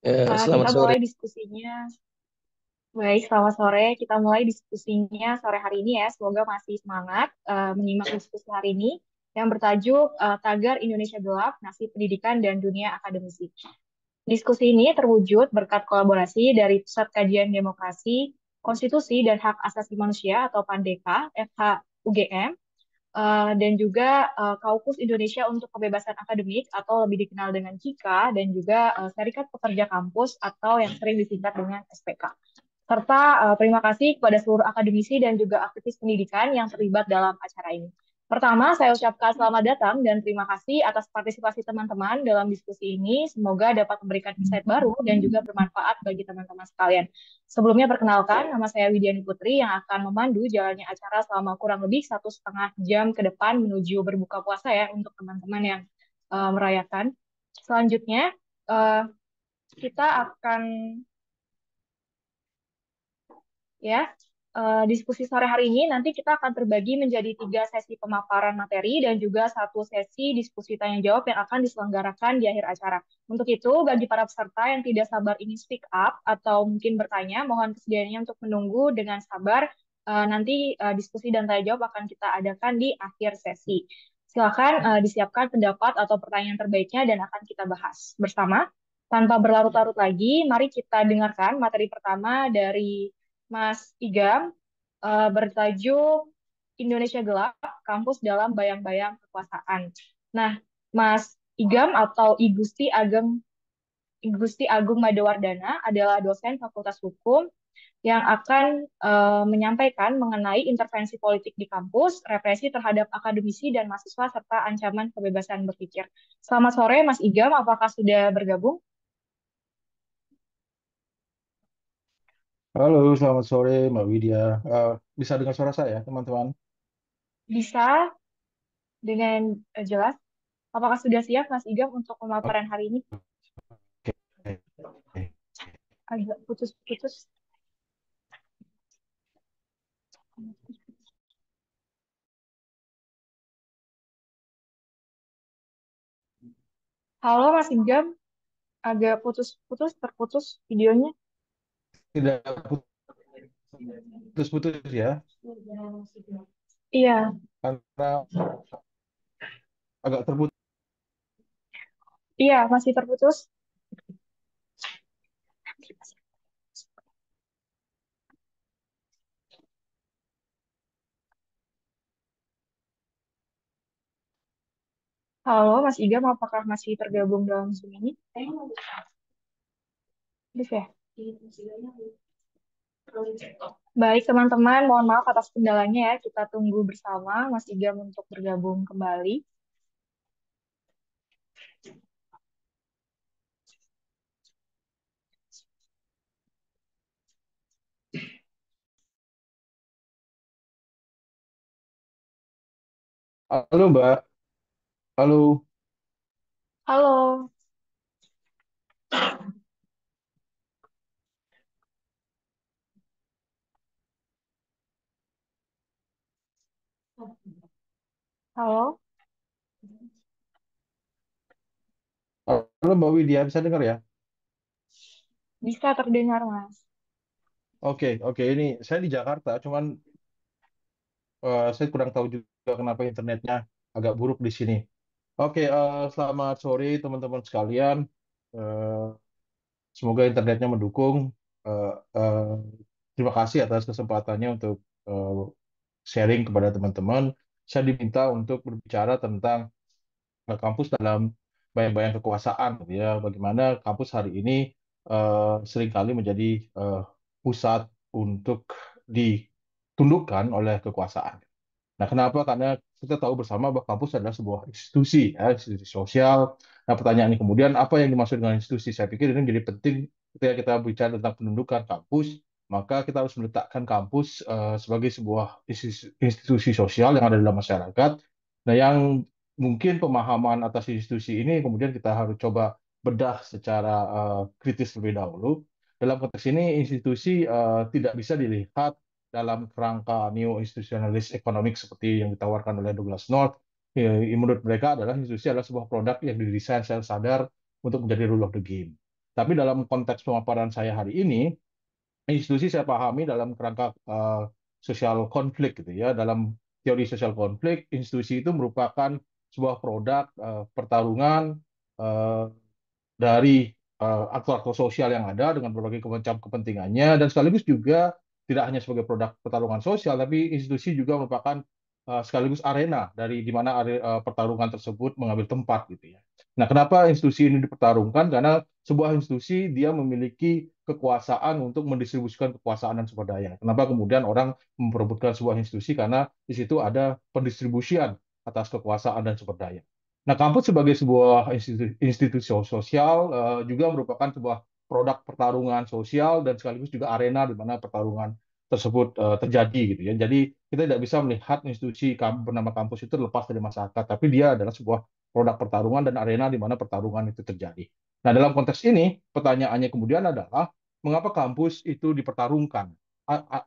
Selamat Kita sore. mulai diskusinya. Baik, selamat sore. Kita mulai diskusinya sore hari ini ya. Semoga masih semangat menyimak diskusi hari ini yang bertajuk Tagar Indonesia Gelap, Nasib Pendidikan dan Dunia Akademisi. Diskusi ini terwujud berkat kolaborasi dari Pusat Kajian Demokrasi, Konstitusi dan Hak Asasi Manusia atau PANDEKA, FH UGM, dan juga Kaukus Indonesia untuk Kebebasan Akademik atau lebih dikenal dengan KIKA, dan juga Serikat Pekerja Kampus atau yang sering disingkat dengan SPK. Serta terima kasih kepada seluruh akademisi dan juga aktivis pendidikan yang terlibat dalam acara ini. Pertama, saya ucapkan selamat datang dan terima kasih atas partisipasi teman-teman dalam diskusi ini. Semoga dapat memberikan insight baru dan juga bermanfaat bagi teman-teman sekalian. Sebelumnya perkenalkan, nama saya Widiani Putri yang akan memandu jalannya acara selama kurang lebih 1,5 jam ke depan menuju berbuka puasa ya untuk teman-teman yang merayakan. Selanjutnya, uh, kita akan ya. Diskusi sore hari ini nanti kita akan terbagi menjadi 3 sesi pemaparan materi dan juga 1 sesi diskusi tanya jawab yang akan diselenggarakan di akhir acara. Untuk itu, bagi para peserta yang tidak sabar ingin speak up atau mungkin bertanya, mohon kesediaannya untuk menunggu dengan sabar. Nanti diskusi dan tanya jawab akan kita adakan di akhir sesi. Silakan disiapkan pendapat atau pertanyaan terbaiknya dan akan kita bahas bersama. Tanpa berlarut-larut lagi, mari kita dengarkan materi pertama dari Mas Igam bertajuk Indonesia Gelap, Kampus dalam Bayang-Bayang Kekuasaan. Nah, Mas Igam atau Igusti Agung Madewardana adalah dosen Fakultas Hukum yang akan menyampaikan mengenai intervensi politik di kampus, represi terhadap akademisi dan mahasiswa, serta ancaman kebebasan berpikir. Selamat sore, Mas Igam. Apakah sudah bergabung? Halo, selamat sore Mbak Widya. Bisa dengar suara saya, teman-teman? Bisa dengan jelas? Apakah sudah siap, Mas Igam, untuk pemaparan hari ini? Oke. Agak putus-putus. Halo Mas Igam, agak putus-putus, terputus videonya. Tidak putus-putus ya, Iya, karena agak terputus. iya masih terputus. Halo Mas Igam, apakah masih tergabung dalam Zoom ini? Bisa ya? Baik teman-teman, mohon maaf atas kendalanya ya. Kita tunggu bersama Mas Igam untuk bergabung kembali. Halo Mbak, halo, Halo, halo, halo Mbak Widya, bisa dengar ya? bisa terdengar Mas. Oke, oke. Ini saya di Jakarta, cuman saya kurang tahu juga kenapa internetnya agak buruk di sini. Oke, selamat sore teman-teman sekalian. Eh, Semoga internetnya mendukung. Eh, eh, Terima kasih atas kesempatannya untuk eh, sharing kepada teman-teman. Saya diminta untuk berbicara tentang kampus dalam bayang-bayang kekuasaan, gitu ya. Bagaimana kampus hari ini seringkali menjadi eh, pusat untuk ditundukkan oleh kekuasaan. Nah, kenapa? Karena kita tahu bersama bahwa kampus adalah sebuah institusi, ya, institusi sosial. Nah, pertanyaannya kemudian, apa yang dimaksud dengan institusi? Saya pikir ini menjadi penting ketika kita bicara tentang penundukan kampus, maka kita harus meletakkan kampus sebagai sebuah institusi sosial yang ada dalam masyarakat. Nah, yang mungkin pemahaman atas institusi ini kemudian kita harus coba bedah secara kritis terlebih dahulu. Dalam konteks ini, institusi tidak bisa dilihat dalam kerangka neo-institusionalis ekonomik seperti yang ditawarkan oleh Douglas North. Menurut mereka adalah institusi adalah sebuah produk yang didesain secara sadar untuk menjadi rule of the game. Tapi dalam konteks pemaparan saya hari ini, institusi saya pahami dalam kerangka sosial konflik gitu ya. Dalam teori sosial konflik, institusi itu merupakan sebuah produk pertarungan eh, dari aktor-aktor sosial yang ada dengan berbagai macam kepentingannya, dan sekaligus juga tidak hanya sebagai produk pertarungan sosial, tapi institusi juga merupakan sekaligus arena dari di mana pertarungan tersebut mengambil tempat gitu ya. Nah, kenapa institusi ini dipertarungkan? Karena sebuah institusi dia memiliki kekuasaan untuk mendistribusikan kekuasaan dan sumber daya. Kenapa kemudian orang memperebutkan sebuah institusi? Karena di situ ada pendistribusian atas kekuasaan dan sumber daya. Nah, kampus sebagai sebuah institusi sosial juga merupakan sebuah produk pertarungan sosial dan sekaligus juga arena di mana pertarungan tersebut terjadi gitu ya. Jadi kita tidak bisa melihat institusi bernama kampus itu lepas dari masyarakat, tapi dia adalah sebuah produk pertarungan dan arena di mana pertarungan itu terjadi. Nah, dalam konteks ini, pertanyaannya kemudian adalah mengapa kampus itu dipertarungkan?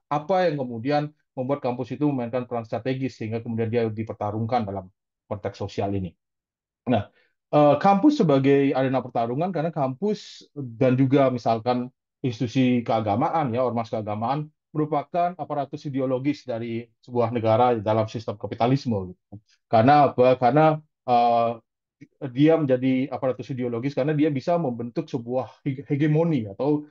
Apa yang kemudian membuat kampus itu memainkan peran strategis sehingga kemudian dia dipertarungkan dalam konteks sosial ini? Nah, kampus sebagai arena pertarungan karena kampus dan juga misalkan institusi keagamaan ya, ormas keagamaan merupakan aparatus ideologis dari sebuah negara dalam sistem kapitalisme gitu. Karena apa? Karena eh, dia menjadi aparatus ideologis karena dia bisa membentuk sebuah hegemoni atau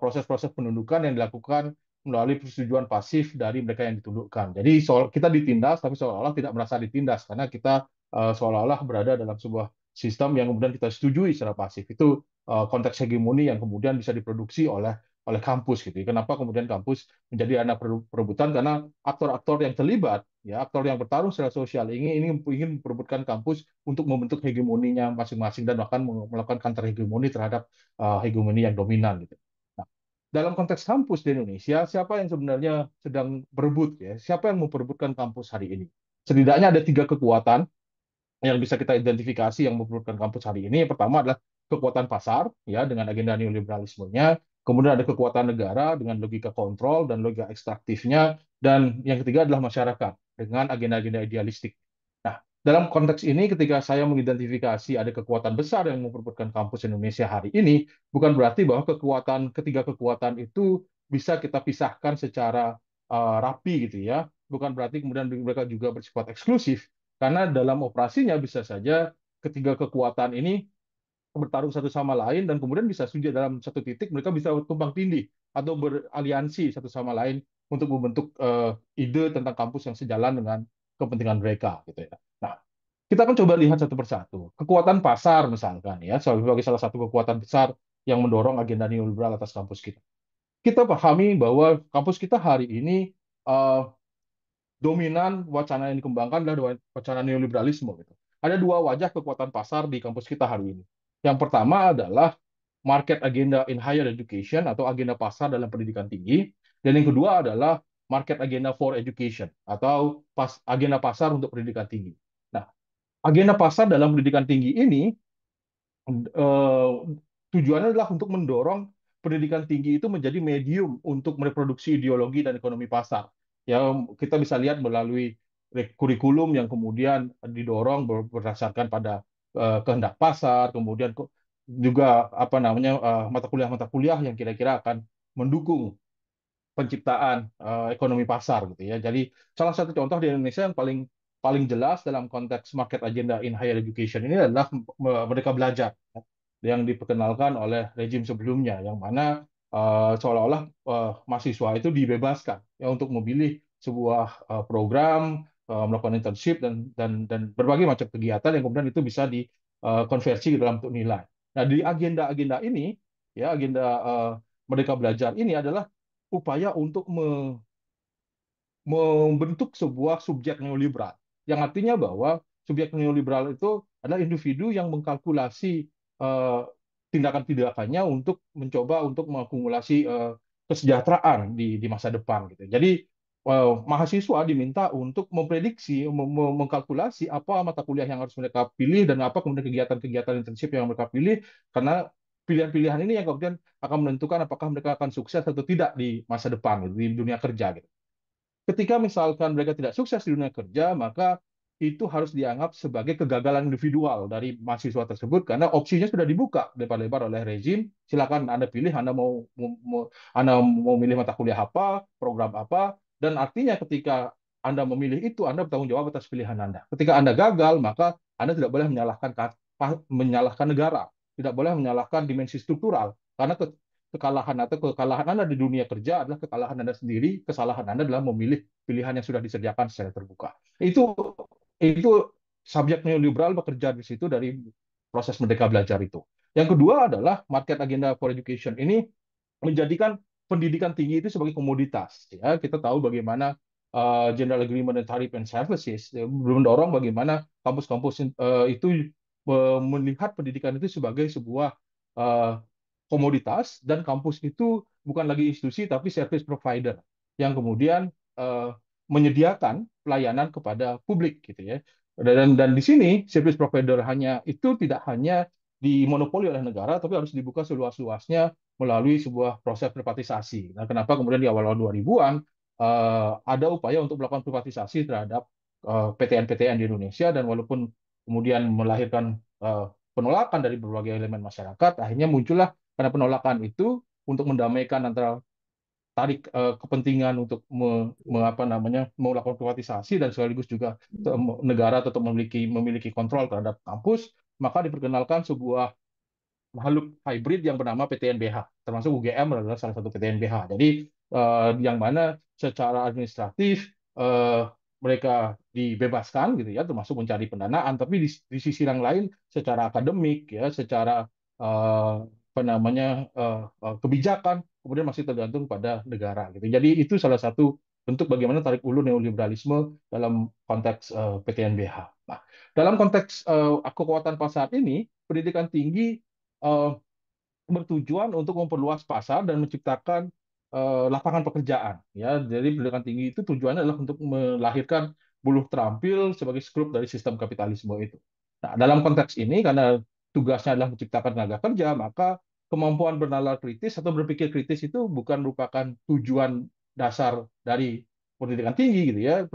proses-proses penundukan yang dilakukan melalui persetujuan pasif dari mereka yang ditundukkan. Jadi soal kita ditindas tapi seolah-olah tidak merasa ditindas karena kita seolah-olah berada dalam sebuah sistem yang kemudian kita setujui secara pasif. Itu konteks hegemoni yang kemudian bisa diproduksi oleh kampus gitu. Kenapa kemudian kampus menjadi arena perebutan? Karena aktor-aktor yang terlibat, ya aktor yang bertarung secara sosial ini ingin memperebutkan kampus untuk membentuk hegemoninya masing-masing dan bahkan melakukan counter hegemoni terhadap hegemoni yang dominan gitu. Nah, dalam konteks kampus di Indonesia, siapa yang sebenarnya sedang berebut ya? Siapa yang memperebutkan kampus hari ini? Setidaknya ada tiga kekuatan yang bisa kita identifikasi yang memperlukan kampus hari ini. Yang pertama adalah kekuatan pasar ya dengan agenda neoliberalismenya, kemudian ada kekuatan negara dengan logika kontrol dan logika ekstraktifnya, dan yang ketiga adalah masyarakat dengan agenda-agenda idealistik. Nah, dalam konteks ini ketika saya mengidentifikasi ada kekuatan besar yang memperebutkan kampus Indonesia hari ini, bukan berarti bahwa ketiga kekuatan itu bisa kita pisahkan secara rapi gitu ya. Bukan berarti kemudian mereka juga bersifat eksklusif, karena dalam operasinya bisa saja ketiga kekuatan ini bertarung satu sama lain dan kemudian bisa saja dalam satu titik mereka bisa tumpang tindih atau beraliansi satu sama lain untuk membentuk ide tentang kampus yang sejalan dengan kepentingan mereka gitu ya. Nah, kita akan coba lihat satu persatu. Kekuatan pasar misalkan ya sebagai salah satu kekuatan besar yang mendorong agenda neoliberal atas kampus kita. Kita pahami bahwa kampus kita hari ini eh, dominan wacana yang dikembangkan adalah wacana neoliberalisme gitu. Ada dua wajah kekuatan pasar di kampus kita hari ini. Yang pertama adalah market agenda in higher education atau agenda pasar dalam pendidikan tinggi, dan yang kedua adalah market agenda for education atau agenda pasar untuk pendidikan tinggi. Nah, agenda pasar dalam pendidikan tinggi ini eh, tujuannya adalah untuk mendorong pendidikan tinggi itu menjadi medium untuk mereproduksi ideologi dan ekonomi pasar. Ya, kita bisa lihat melalui kurikulum yang kemudian didorong berdasarkan pada kehendak pasar, kemudian juga apa namanya mata kuliah yang kira-kira akan mendukung penciptaan ekonomi pasar gitu ya. Jadi salah satu contoh di Indonesia yang paling paling jelas dalam konteks market agenda in higher education ini adalah Merdeka Belajar ya, yang diperkenalkan oleh rejim sebelumnya, yang mana seolah-olah mahasiswa itu dibebaskan ya untuk memilih sebuah program, melakukan internship dan berbagai macam kegiatan yang kemudian itu bisa dikonversi ke dalam bentuk nilai. Nah, di agenda-agenda ini ya agenda Merdeka Belajar ini adalah upaya untuk membentuk sebuah subjek neoliberal, yang artinya bahwa subjek neoliberal itu adalah individu yang mengkalkulasi eh, tindakan-tindakannya untuk mencoba untuk mengakumulasi kesejahteraan di masa depan gitu. Jadi mahasiswa diminta untuk memprediksi, mengkalkulasi apa mata kuliah yang harus mereka pilih dan apa kemudian kegiatan-kegiatan internship yang mereka pilih, karena pilihan-pilihan ini yang kemudian akan menentukan apakah mereka akan sukses atau tidak di masa depan gitu, di dunia kerja gitu. Ketika misalkan mereka tidak sukses di dunia kerja, maka itu harus dianggap sebagai kegagalan individual dari mahasiswa tersebut karena opsinya sudah dibuka lebar-lebar oleh rezim. Silakan Anda pilih Anda mau milih mata kuliah apa, program apa, dan artinya ketika Anda memilih itu, Anda bertanggung jawab atas pilihan Anda. Ketika Anda gagal, maka Anda tidak boleh menyalahkan negara, tidak boleh menyalahkan dimensi struktural karena kekalahan Anda di dunia kerja adalah kekalahan Anda sendiri, kesalahan Anda adalah memilih pilihan yang sudah disediakan secara terbuka. Itu subjek neoliberal bekerja di situ dari proses Merdeka Belajar itu. Yang kedua adalah market agenda for education ini menjadikan pendidikan tinggi itu sebagai komoditas. Ya, kita tahu bagaimana General Agreement on Tariff and Services mendorong bagaimana kampus-kampus itu melihat pendidikan itu sebagai sebuah uh, komoditas dan kampus itu bukan lagi institusi tapi service provider yang kemudian uh, menyediakan pelayanan kepada publik gitu ya. Dan di sini service provider tidak hanya dimonopoli oleh negara tapi harus dibuka seluas-luasnya melalui sebuah proses privatisasi. Nah, kenapa kemudian di awal-awal 2000-an ada upaya untuk melakukan privatisasi terhadap PTN-PTN di Indonesia dan walaupun kemudian melahirkan penolakan dari berbagai elemen masyarakat, akhirnya muncullah karena penolakan itu untuk mendamaikan antara kepentingan untuk apa namanya melakukan privatisasi dan sekaligus juga negara tetap memiliki kontrol terhadap kampus, maka diperkenalkan sebuah makhluk hybrid yang bernama PTNBH, termasuk UGM adalah salah satu PTNBH. Jadi yang mana secara administratif mereka dibebaskan gitu ya, termasuk mencari pendanaan, tapi di sisi yang lain secara akademik ya, secara apa namanya kebijakan kemudian masih tergantung pada negara gitu. Jadi itu salah satu bentuk bagaimana tarik ulur neoliberalisme dalam konteks PTNBH. Nah, dalam konteks kekuatan pasar ini, pendidikan tinggi eh, bertujuan untuk memperluas pasar dan menciptakan lapangan pekerjaan. Ya, jadi pendidikan tinggi itu tujuannya adalah untuk melahirkan buruh terampil sebagai skrup dari sistem kapitalisme itu. Nah, dalam konteks ini karena tugasnya adalah menciptakan tenaga kerja, maka kemampuan bernalar kritis atau berpikir kritis itu bukan merupakan tujuan dasar dari pendidikan tinggi gitu ya.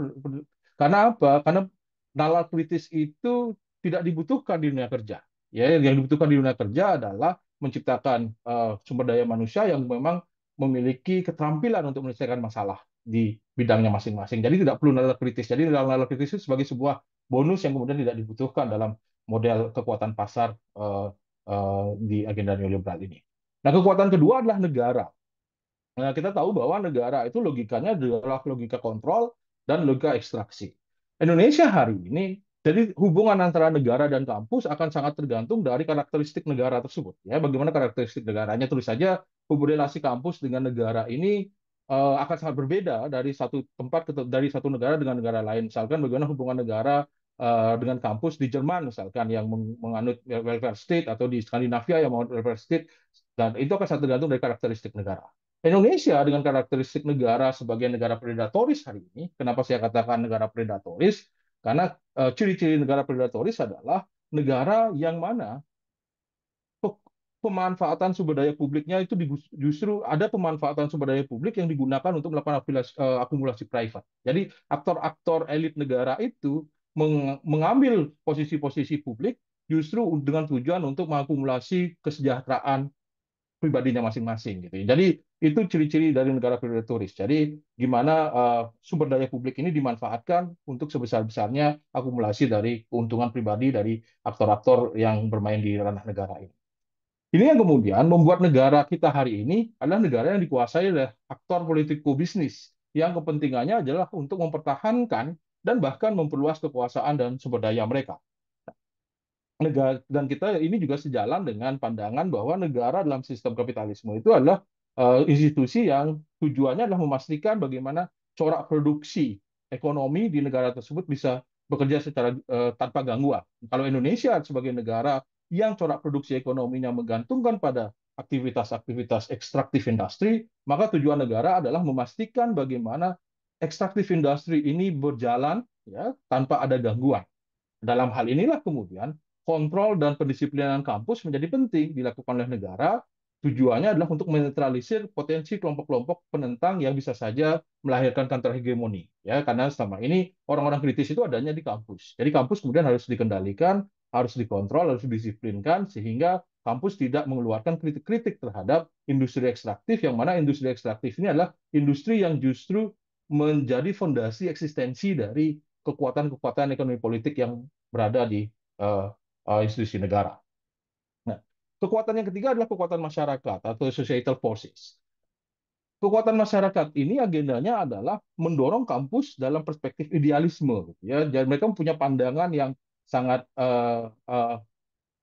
Karena apa? Karena nalar kritis itu tidak dibutuhkan di dunia kerja. Ya, yang dibutuhkan di dunia kerja adalah menciptakan sumber daya manusia yang memang memiliki keterampilan untuk menyelesaikan masalah di bidangnya masing-masing. Jadi tidak perlu nalar kritis. Jadi nalar kritis itu sebagai sebuah bonus yang kemudian tidak dibutuhkan dalam model kekuatan pasar di agenda neoliberal ini. Nah, kekuatan kedua adalah negara. Nah, kita tahu bahwa negara itu logikanya adalah logika kontrol dan logika ekstraksi. Indonesia hari ini, jadi hubungan antara negara dan kampus akan sangat tergantung dari karakteristik negara tersebut. Ya, bagaimana karakteristik negaranya, terus saja hubungan relasi kampus dengan negara ini akan sangat berbeda dari satu tempat dari satu negara dengan negara lain. Misalkan bagaimana hubungan negara dengan kampus di Jerman, misalkan yang menganut welfare state atau di Skandinavia yang menganut welfare state, dan itu akan sangat tergantung dari karakteristik negara. Indonesia dengan karakteristik negara sebagai negara predatoris hari ini, kenapa saya katakan negara predatoris? Karena ciri-ciri negara predatoris adalah negara yang mana pemanfaatan sumber daya publiknya itu justru ada pemanfaatan sumber daya publik yang digunakan untuk melakukan akumulasi private. Jadi aktor-aktor elit negara itu mengambil posisi-posisi publik justru dengan tujuan untuk mengakumulasi kesejahteraan pribadinya masing-masing gitu. Jadi itu ciri-ciri dari negara predatoris. Jadi gimana sumber daya publik ini dimanfaatkan untuk sebesar-besarnya akumulasi dari keuntungan pribadi dari aktor-aktor yang bermain di ranah negara ini. Ini yang kemudian membuat negara kita hari ini adalah negara yang dikuasai oleh aktor politiko bisnis yang kepentingannya adalah untuk mempertahankan dan bahkan memperluas kekuasaan dan sumber daya mereka. Negara dan kita ini juga sejalan dengan pandangan bahwa negara dalam sistem kapitalisme itu adalah institusi yang tujuannya adalah memastikan bagaimana corak produksi ekonomi di negara tersebut bisa bekerja secara tanpa gangguan. Kalau Indonesia sebagai negara yang corak produksi ekonominya menggantungkan pada aktivitas-aktivitas ekstraktif industri, maka tujuan negara adalah memastikan bagaimana ekstraktif industri ini berjalan ya tanpa ada gangguan. Dalam hal inilah kemudian kontrol dan pendisiplinan kampus menjadi penting dilakukan oleh negara tujuannya adalah untuk menetralisir potensi kelompok-kelompok penentang yang bisa saja melahirkan counter hegemoni, ya, karena selama ini orang-orang kritis itu adanya di kampus. Jadi kampus kemudian harus dikendalikan, harus dikontrol, harus didisiplinkan sehingga kampus tidak mengeluarkan kritik-kritik terhadap industri ekstraktif, yang mana industri ekstraktif ini adalah industri yang justru menjadi fondasi eksistensi dari kekuatan-kekuatan ekonomi politik yang berada di uh, institusi negara. Nah, kekuatan yang ketiga adalah kekuatan masyarakat atau societal forces. Kekuatan masyarakat ini agendanya adalah mendorong kampus dalam perspektif idealisme, gitu ya. Jadi mereka punya pandangan yang sangat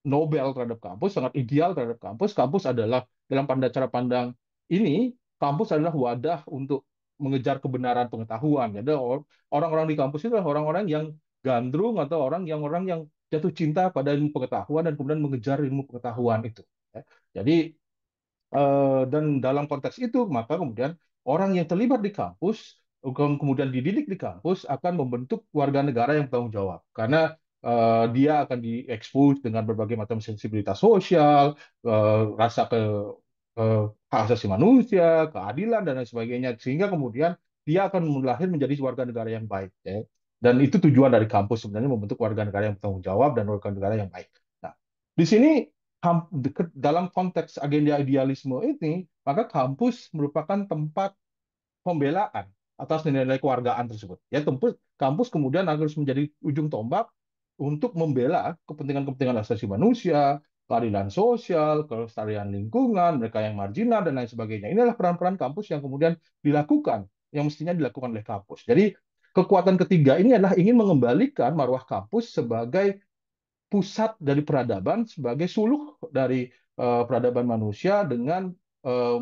nobel terhadap kampus, sangat ideal terhadap kampus. Kampus adalah dalam cara pandang ini, kampus adalah wadah untuk mengejar kebenaran pengetahuan. Jadi orang-orang di kampus itu adalah orang-orang yang gandrung atau orang yang jatuh cinta pada ilmu pengetahuan dan kemudian mengejar ilmu pengetahuan itu. Ya. Jadi dan dalam konteks itu, maka kemudian orang yang terlibat di kampus, kemudian dididik di kampus, akan membentuk warga negara yang bertanggung jawab. Karena dia akan diekspos dengan berbagai macam sensibilitas sosial, rasa hak asasi manusia, keadilan, dan lain sebagainya. Sehingga kemudian dia akan lahir menjadi warga negara yang baik. Ya. Dan itu tujuan dari kampus sebenarnya, membentuk warga negara yang bertanggung jawab dan warga negara yang baik. Nah, di sini dalam konteks agenda idealisme ini, maka kampus merupakan tempat pembelaan atas nilai-nilai kewargaan tersebut. Ya, kampus kemudian harus menjadi ujung tombak untuk membela kepentingan-kepentingan asasi manusia, keadilan sosial, kelestarian lingkungan, mereka yang marginal, dan lain sebagainya. Inilah peran-peran kampus yang kemudian dilakukan, yang mestinya dilakukan oleh kampus. Jadi, kekuatan ketiga ini adalah ingin mengembalikan marwah kampus sebagai pusat dari peradaban, sebagai suluh dari peradaban manusia dengan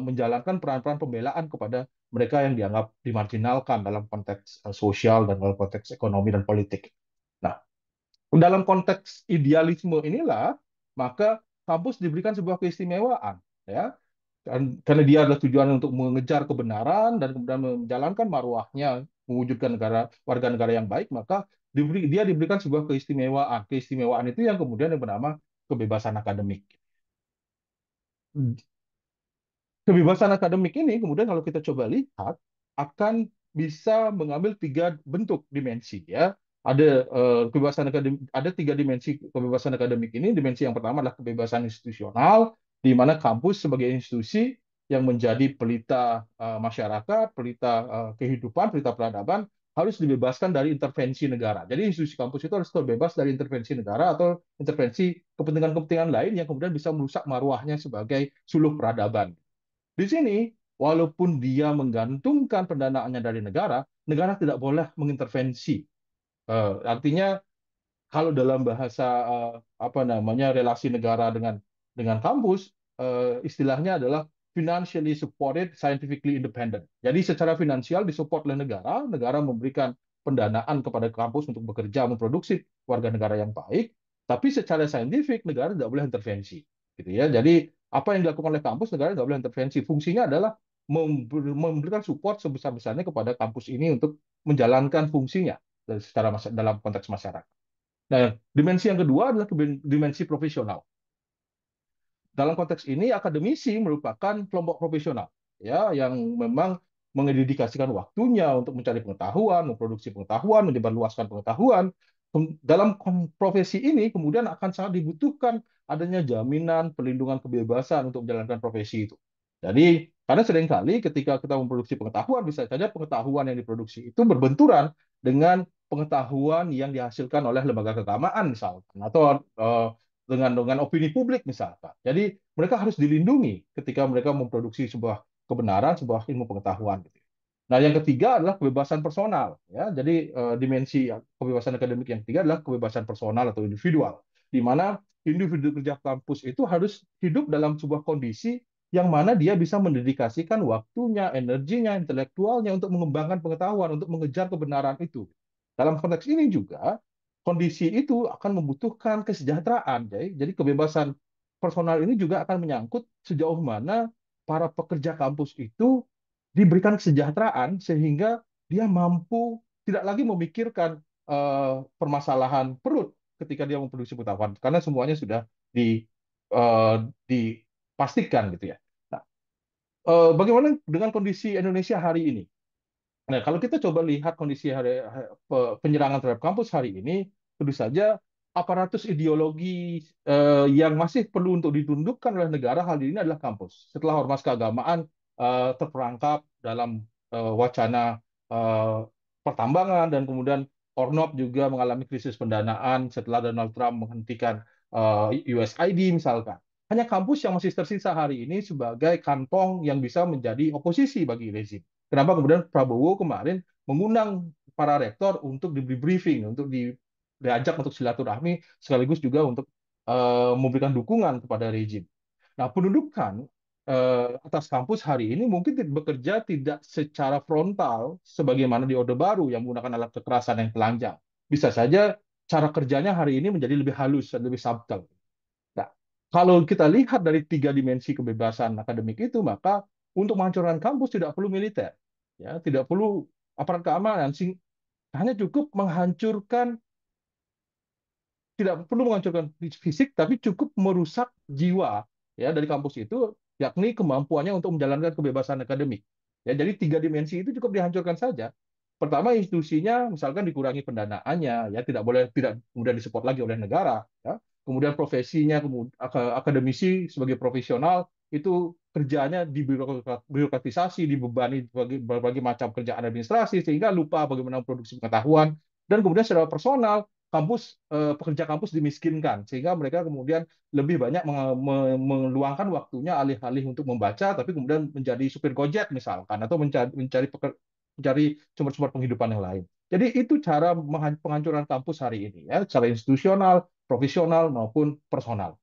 menjalankan peran-peran pembelaan kepada mereka yang dianggap dimarginalkan dalam konteks sosial dan dalam konteks ekonomi dan politik. Nah, dalam konteks idealisme inilah maka kampus diberikan sebuah keistimewaan, ya, karena dia adalah tujuan untuk mengejar kebenaran dan kemudian menjalankan marwahnya, mewujudkan warga negara yang baik, maka dia diberikan sebuah keistimewaan. Keistimewaan itu yang kemudian yang bernama kebebasan akademik. Kebebasan akademik ini kemudian kalau kita coba lihat akan bisa mengambil tiga bentuk dimensi, ya. Ada kebebasan akademik, ada tiga dimensi kebebasan akademik ini. Dimensi yang pertama adalah kebebasan institusional, di mana kampus sebagai institusi yang menjadi pelita masyarakat, pelita kehidupan, pelita peradaban, harus dibebaskan dari intervensi negara. Jadi institusi kampus itu harus terbebas dari intervensi negara atau intervensi kepentingan-kepentingan lain yang kemudian bisa merusak marwahnya sebagai suluh peradaban. Di sini, walaupun dia menggantungkan pendanaannya dari negara, negara tidak boleh mengintervensi. Artinya, kalau dalam bahasa apa namanya relasi negara dengan kampus, istilahnya adalah financially supported, scientifically independent. Jadi secara finansial disupport oleh negara, negara memberikan pendanaan kepada kampus untuk bekerja memproduksi warga negara yang baik, tapi secara saintifik negara tidak boleh intervensi, gitu ya. Jadi apa yang dilakukan oleh kampus, negara tidak boleh intervensi. Fungsinya adalah memberikan support sebesar-besarnya kepada kampus ini untuk menjalankan fungsinya dalam konteks masyarakat. Nah, dimensi yang kedua adalah dimensi profesional. Dalam konteks ini, akademisi merupakan kelompok profesional, ya, yang memang mengedikasikan waktunya untuk mencari pengetahuan, memproduksi pengetahuan, menyebarluaskan pengetahuan. Dalam profesi ini kemudian akan sangat dibutuhkan adanya jaminan perlindungan kebebasan untuk menjalankan profesi itu. Jadi, karena seringkali ketika kita memproduksi pengetahuan, bisa saja pengetahuan yang diproduksi itu berbenturan dengan pengetahuan yang dihasilkan oleh lembaga keagamaan misalkan, atau dengan opini publik misalkan. Jadi mereka harus dilindungi ketika mereka memproduksi sebuah kebenaran, sebuah ilmu pengetahuan. Gitu. Nah, yang ketiga adalah kebebasan personal. Ya, jadi dimensi kebebasan akademik yang ketiga adalah kebebasan personal atau individual, di mana individu kerja kampus itu harus hidup dalam sebuah kondisi yang mana dia bisa mendedikasikan waktunya, energinya, intelektualnya untuk mengembangkan pengetahuan, untuk mengejar kebenaran itu. Dalam konteks ini juga, kondisi itu akan membutuhkan kesejahteraan. Jadi kebebasan personal ini juga akan menyangkut sejauh mana para pekerja kampus itu diberikan kesejahteraan sehingga dia mampu tidak lagi memikirkan permasalahan perut ketika dia memproduksi pengetahuan karena semuanya sudah dipastikan gitu ya. Bagaimana dengan kondisi Indonesia hari ini? Nah, kalau kita coba lihat kondisi penyerangan terhadap kampus hari ini, tentu saja aparatus ideologi yang masih perlu untuk ditundukkan oleh negara hal ini adalah kampus. Setelah ormas keagamaan terperangkap dalam wacana eh, pertambangan dan kemudian Ornop juga mengalami krisis pendanaan setelah Donald Trump menghentikan USAID misalkan. Hanya kampus yang masih tersisa hari ini sebagai kantong yang bisa menjadi oposisi bagi rezim. Kenapa kemudian Prabowo kemarin mengundang para rektor untuk diberi briefing, untuk diajak untuk silaturahmi, sekaligus juga untuk memberikan dukungan kepada rejim. Nah, pendudukan atas kampus hari ini mungkin bekerja tidak secara frontal sebagaimana di Orde Baru yang menggunakan alat kekerasan yang telanjang. Bisa saja cara kerjanya hari ini menjadi lebih halus dan lebih subtle. Nah, kalau kita lihat dari tiga dimensi kebebasan akademik itu, maka untuk menghancurkan kampus tidak perlu militer, ya, tidak perlu aparat keamanan, hanya cukup menghancurkan, tidak perlu menghancurkan fisik, tapi cukup merusak jiwa ya dari kampus itu, yakni kemampuannya untuk menjalankan kebebasan akademik. Ya, jadi tiga dimensi itu cukup dihancurkan saja. Pertama, institusinya misalkan dikurangi pendanaannya, ya tidak kemudian disupport lagi oleh negara. Ya. Kemudian profesinya, akademisi sebagai profesional itu kerjanya dibirokratisasi, dibebani berbagai macam kerjaan administrasi sehingga lupa bagaimana memproduksi pengetahuan. Dan kemudian secara personal pekerja kampus dimiskinkan sehingga mereka kemudian lebih banyak meluangkan waktunya alih-alih untuk membaca tapi kemudian menjadi supir Gojek misalkan atau mencari sumber-sumber penghidupan yang lain. Jadi itu cara penghancuran kampus hari ini ya, secara institusional, profesional maupun personal.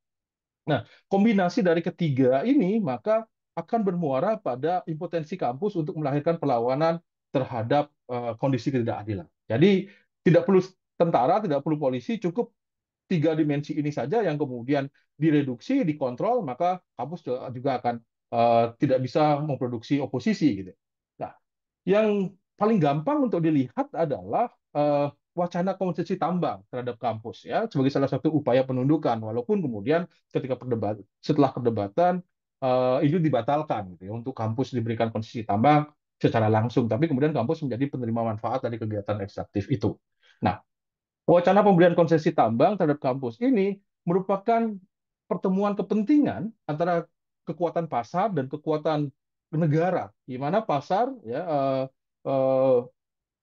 Nah, kombinasi dari ketiga ini maka akan bermuara pada impotensi kampus untuk melahirkan perlawanan terhadap kondisi ketidakadilan. Jadi tidak perlu tentara, tidak perlu polisi, cukup tiga dimensi ini saja yang kemudian direduksi, dikontrol, maka kampus juga akan tidak bisa memproduksi oposisi gitu. Nah, yang paling gampang untuk dilihat adalah wacana konsesi tambang terhadap kampus ya sebagai salah satu upaya penundukan walaupun kemudian setelah perdebatan itu dibatalkan gitu ya untuk kampus diberikan konsesi tambang secara langsung tapi kemudian kampus menjadi penerima manfaat dari kegiatan ekstraktif itu. Nah, wacana pemberian konsesi tambang terhadap kampus ini merupakan pertemuan kepentingan antara kekuatan pasar dan kekuatan negara, di mana pasar ya eh,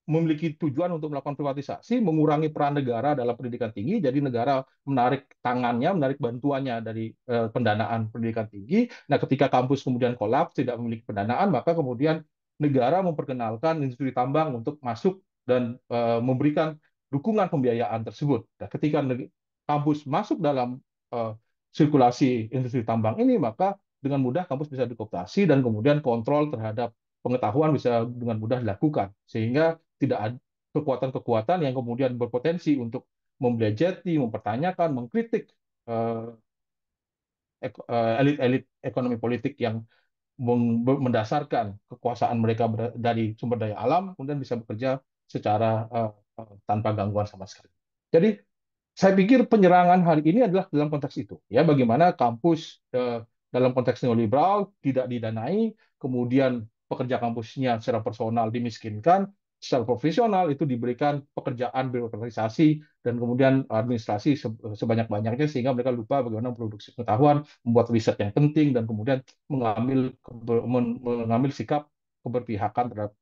memiliki tujuan untuk melakukan privatisasi, mengurangi peran negara dalam pendidikan tinggi, jadi negara menarik tangannya, menarik bantuannya dari pendanaan pendidikan tinggi. Nah, ketika kampus kemudian kolaps, tidak memiliki pendanaan, maka kemudian negara memperkenalkan industri tambang untuk masuk dan memberikan dukungan pembiayaan tersebut. Nah, ketika kampus masuk dalam eh, sirkulasi industri tambang ini, maka dengan mudah kampus bisa dikooptasi dan kemudian kontrol terhadap pengetahuan bisa dengan mudah dilakukan. Sehingga tidak ada kekuatan-kekuatan yang kemudian berpotensi untuk membelajeti, mempertanyakan, mengkritik elit-elit ekonomi politik yang mendasarkan kekuasaan mereka dari sumber daya alam, kemudian bisa bekerja secara tanpa gangguan sama sekali. Jadi saya pikir penyerangan hari ini adalah dalam konteks itu, ya bagaimana kampus dalam konteks neoliberal tidak didanai, kemudian pekerja kampusnya secara personal dimiskinkan, secara profesional itu diberikan pekerjaan birokratisasi dan kemudian administrasi sebanyak-banyaknya sehingga mereka lupa bagaimana memproduksi pengetahuan, membuat riset yang penting dan kemudian mengambil sikap keberpihakan terhadap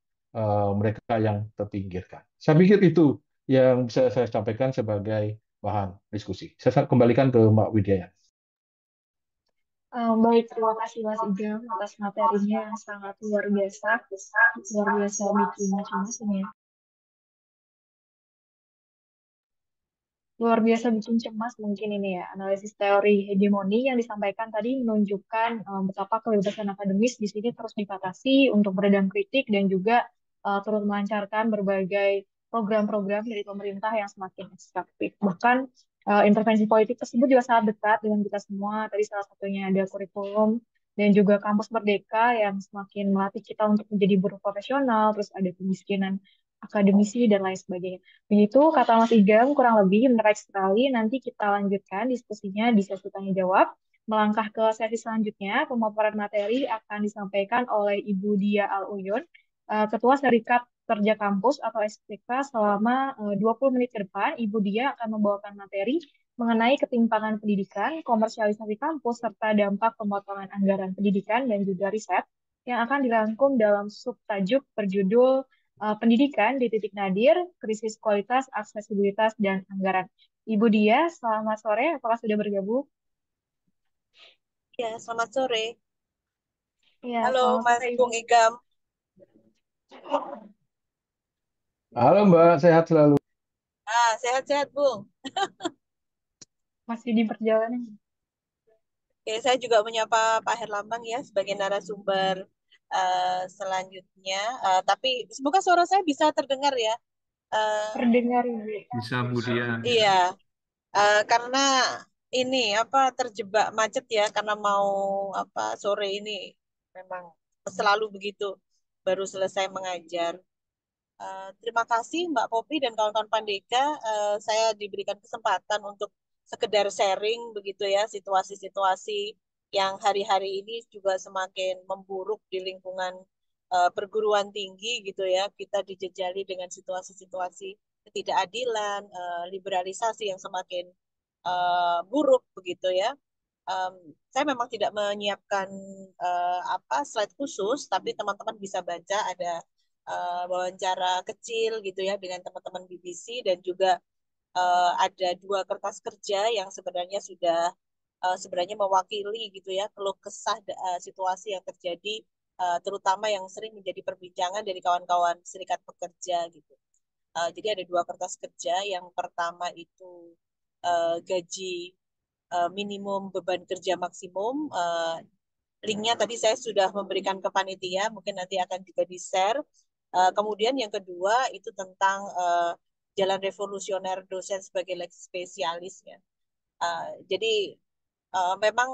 mereka yang terpinggirkan. Saya pikir itu yang bisa saya sampaikan sebagai bahan diskusi. Saya kembalikan ke Mbak Widya ya. Baik, terima kasih Mas Igam atas materinya yang sangat luar biasa bikin cemas ini ya. Luar biasa bikin cemas mungkin ini ya. Analisis teori hegemoni yang disampaikan tadi menunjukkan betapa kebebasan akademis di sini terus dibatasi untuk beredar kritik dan juga turut melancarkan berbagai program-program dari pemerintah yang semakin ekstraktif. Bahkan intervensi politik tersebut juga sangat dekat dengan kita semua. Tadi salah satunya ada kurikulum dan juga kampus merdeka yang semakin melatih kita untuk menjadi buruh profesional, terus ada kemiskinan akademisi dan lain sebagainya. Begitu kata Mas Igam, kurang lebih menarik sekali. Nanti kita lanjutkan diskusinya di sesi tanya jawab. Melangkah ke sesi selanjutnya, pemaparan materi akan disampaikan oleh Ibu Dia Al-Uyun, Ketua Serikat Kerja Kampus atau SPK. Selama 20 menit ke depan, Ibu Dia akan membawakan materi mengenai ketimpangan pendidikan, komersialisasi kampus, serta dampak pemotongan anggaran pendidikan dan juga riset yang akan dirangkum dalam subtajuk berjudul Pendidikan di Titik Nadir, Krisis Kualitas, Aksesibilitas, dan Anggaran. Ibu Dia, selamat sore. Apakah sudah bergabung? Ya, selamat sore. Iya, Halo, selamat Mas sore Ibu. Bung Igam. Halo Mbak, sehat selalu. Sehat-sehat, Bung. Masih di perjalanan. Oke, saya juga menyapa Pak Herlambang ya sebagai narasumber selanjutnya. Tapi semoga suara saya bisa terdengar ya. Eh, Terdengar Ibu. Bisa Budia. iya, karena ini apa terjebak macet ya karena mau apa sore ini memang selalu begitu. Baru selesai mengajar. Terima kasih Mbak Popi dan kawan-kawan Pandega. Saya diberikan kesempatan untuk sekedar sharing begitu ya situasi-situasi yang hari-hari ini juga semakin memburuk di lingkungan perguruan tinggi gitu ya. Kita dijejali dengan situasi-situasi ketidakadilan, liberalisasi yang semakin buruk begitu ya. Um, saya memang tidak menyiapkan apa slide khusus, tapi teman-teman bisa baca ada wawancara kecil gitu ya dengan teman-teman BBC dan juga ada dua kertas kerja yang sebenarnya sudah sebenarnya mewakili gitu ya keluh kesah situasi yang terjadi terutama yang sering menjadi perbincangan dari kawan-kawan serikat pekerja gitu. Jadi ada dua kertas kerja. Yang pertama itu gaji minimum beban kerja maksimum. Linknya tadi saya sudah memberikan ke panitia, mungkin nanti akan juga di-share. Kemudian yang kedua itu tentang jalan revolusioner dosen sebagai leg spesialis ya. Jadi memang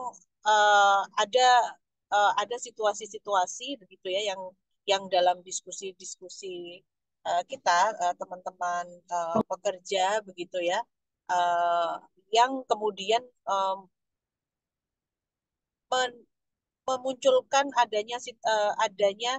ada situasi-situasi begitu ya yang dalam diskusi-diskusi kita teman-teman pekerja begitu ya uh, yang kemudian memunculkan adanya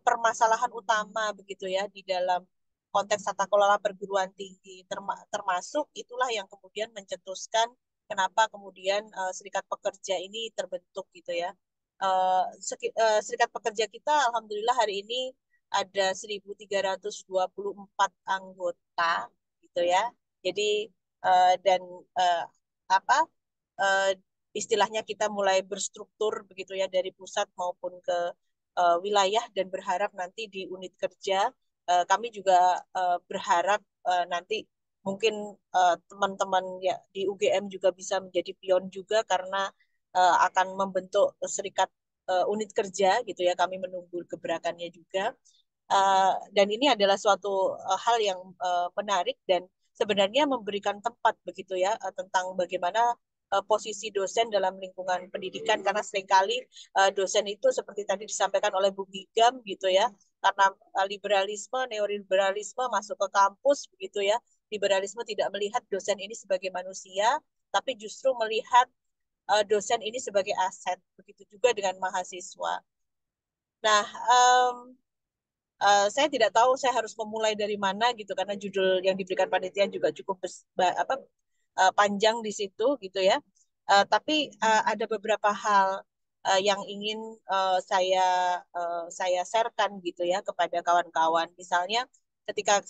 permasalahan utama begitu ya di dalam konteks tata kelola perguruan tinggi termasuk itulah yang kemudian mencetuskan kenapa kemudian serikat pekerja ini terbentuk gitu ya. Serikat pekerja kita alhamdulillah hari ini ada 1.324 anggota gitu ya. Jadi dan uh, apa uh, istilahnya kita mulai berstruktur begitu ya dari pusat maupun ke wilayah dan berharap nanti di unit kerja kami juga berharap nanti mungkin teman-teman ya di UGM juga bisa menjadi pion juga karena akan membentuk serikat unit kerja gitu ya kami menunggu gebrakannya juga. Dan ini adalah suatu hal yang menarik dan sebenarnya memberikan tempat begitu ya tentang bagaimana posisi dosen dalam lingkungan pendidikan karena seringkali dosen itu seperti tadi disampaikan oleh Bu Gigam gitu ya karena liberalisme neoliberalisme masuk ke kampus begitu ya liberalisme tidak melihat dosen ini sebagai manusia tapi justru melihat dosen ini sebagai aset begitu juga dengan mahasiswa. Nah, saya tidak tahu saya harus memulai dari mana gitu karena judul yang diberikan panitia juga cukup panjang di situ gitu ya. Tapi ada beberapa hal yang ingin saya sharekan gitu ya kepada kawan-kawan. Misalnya ketika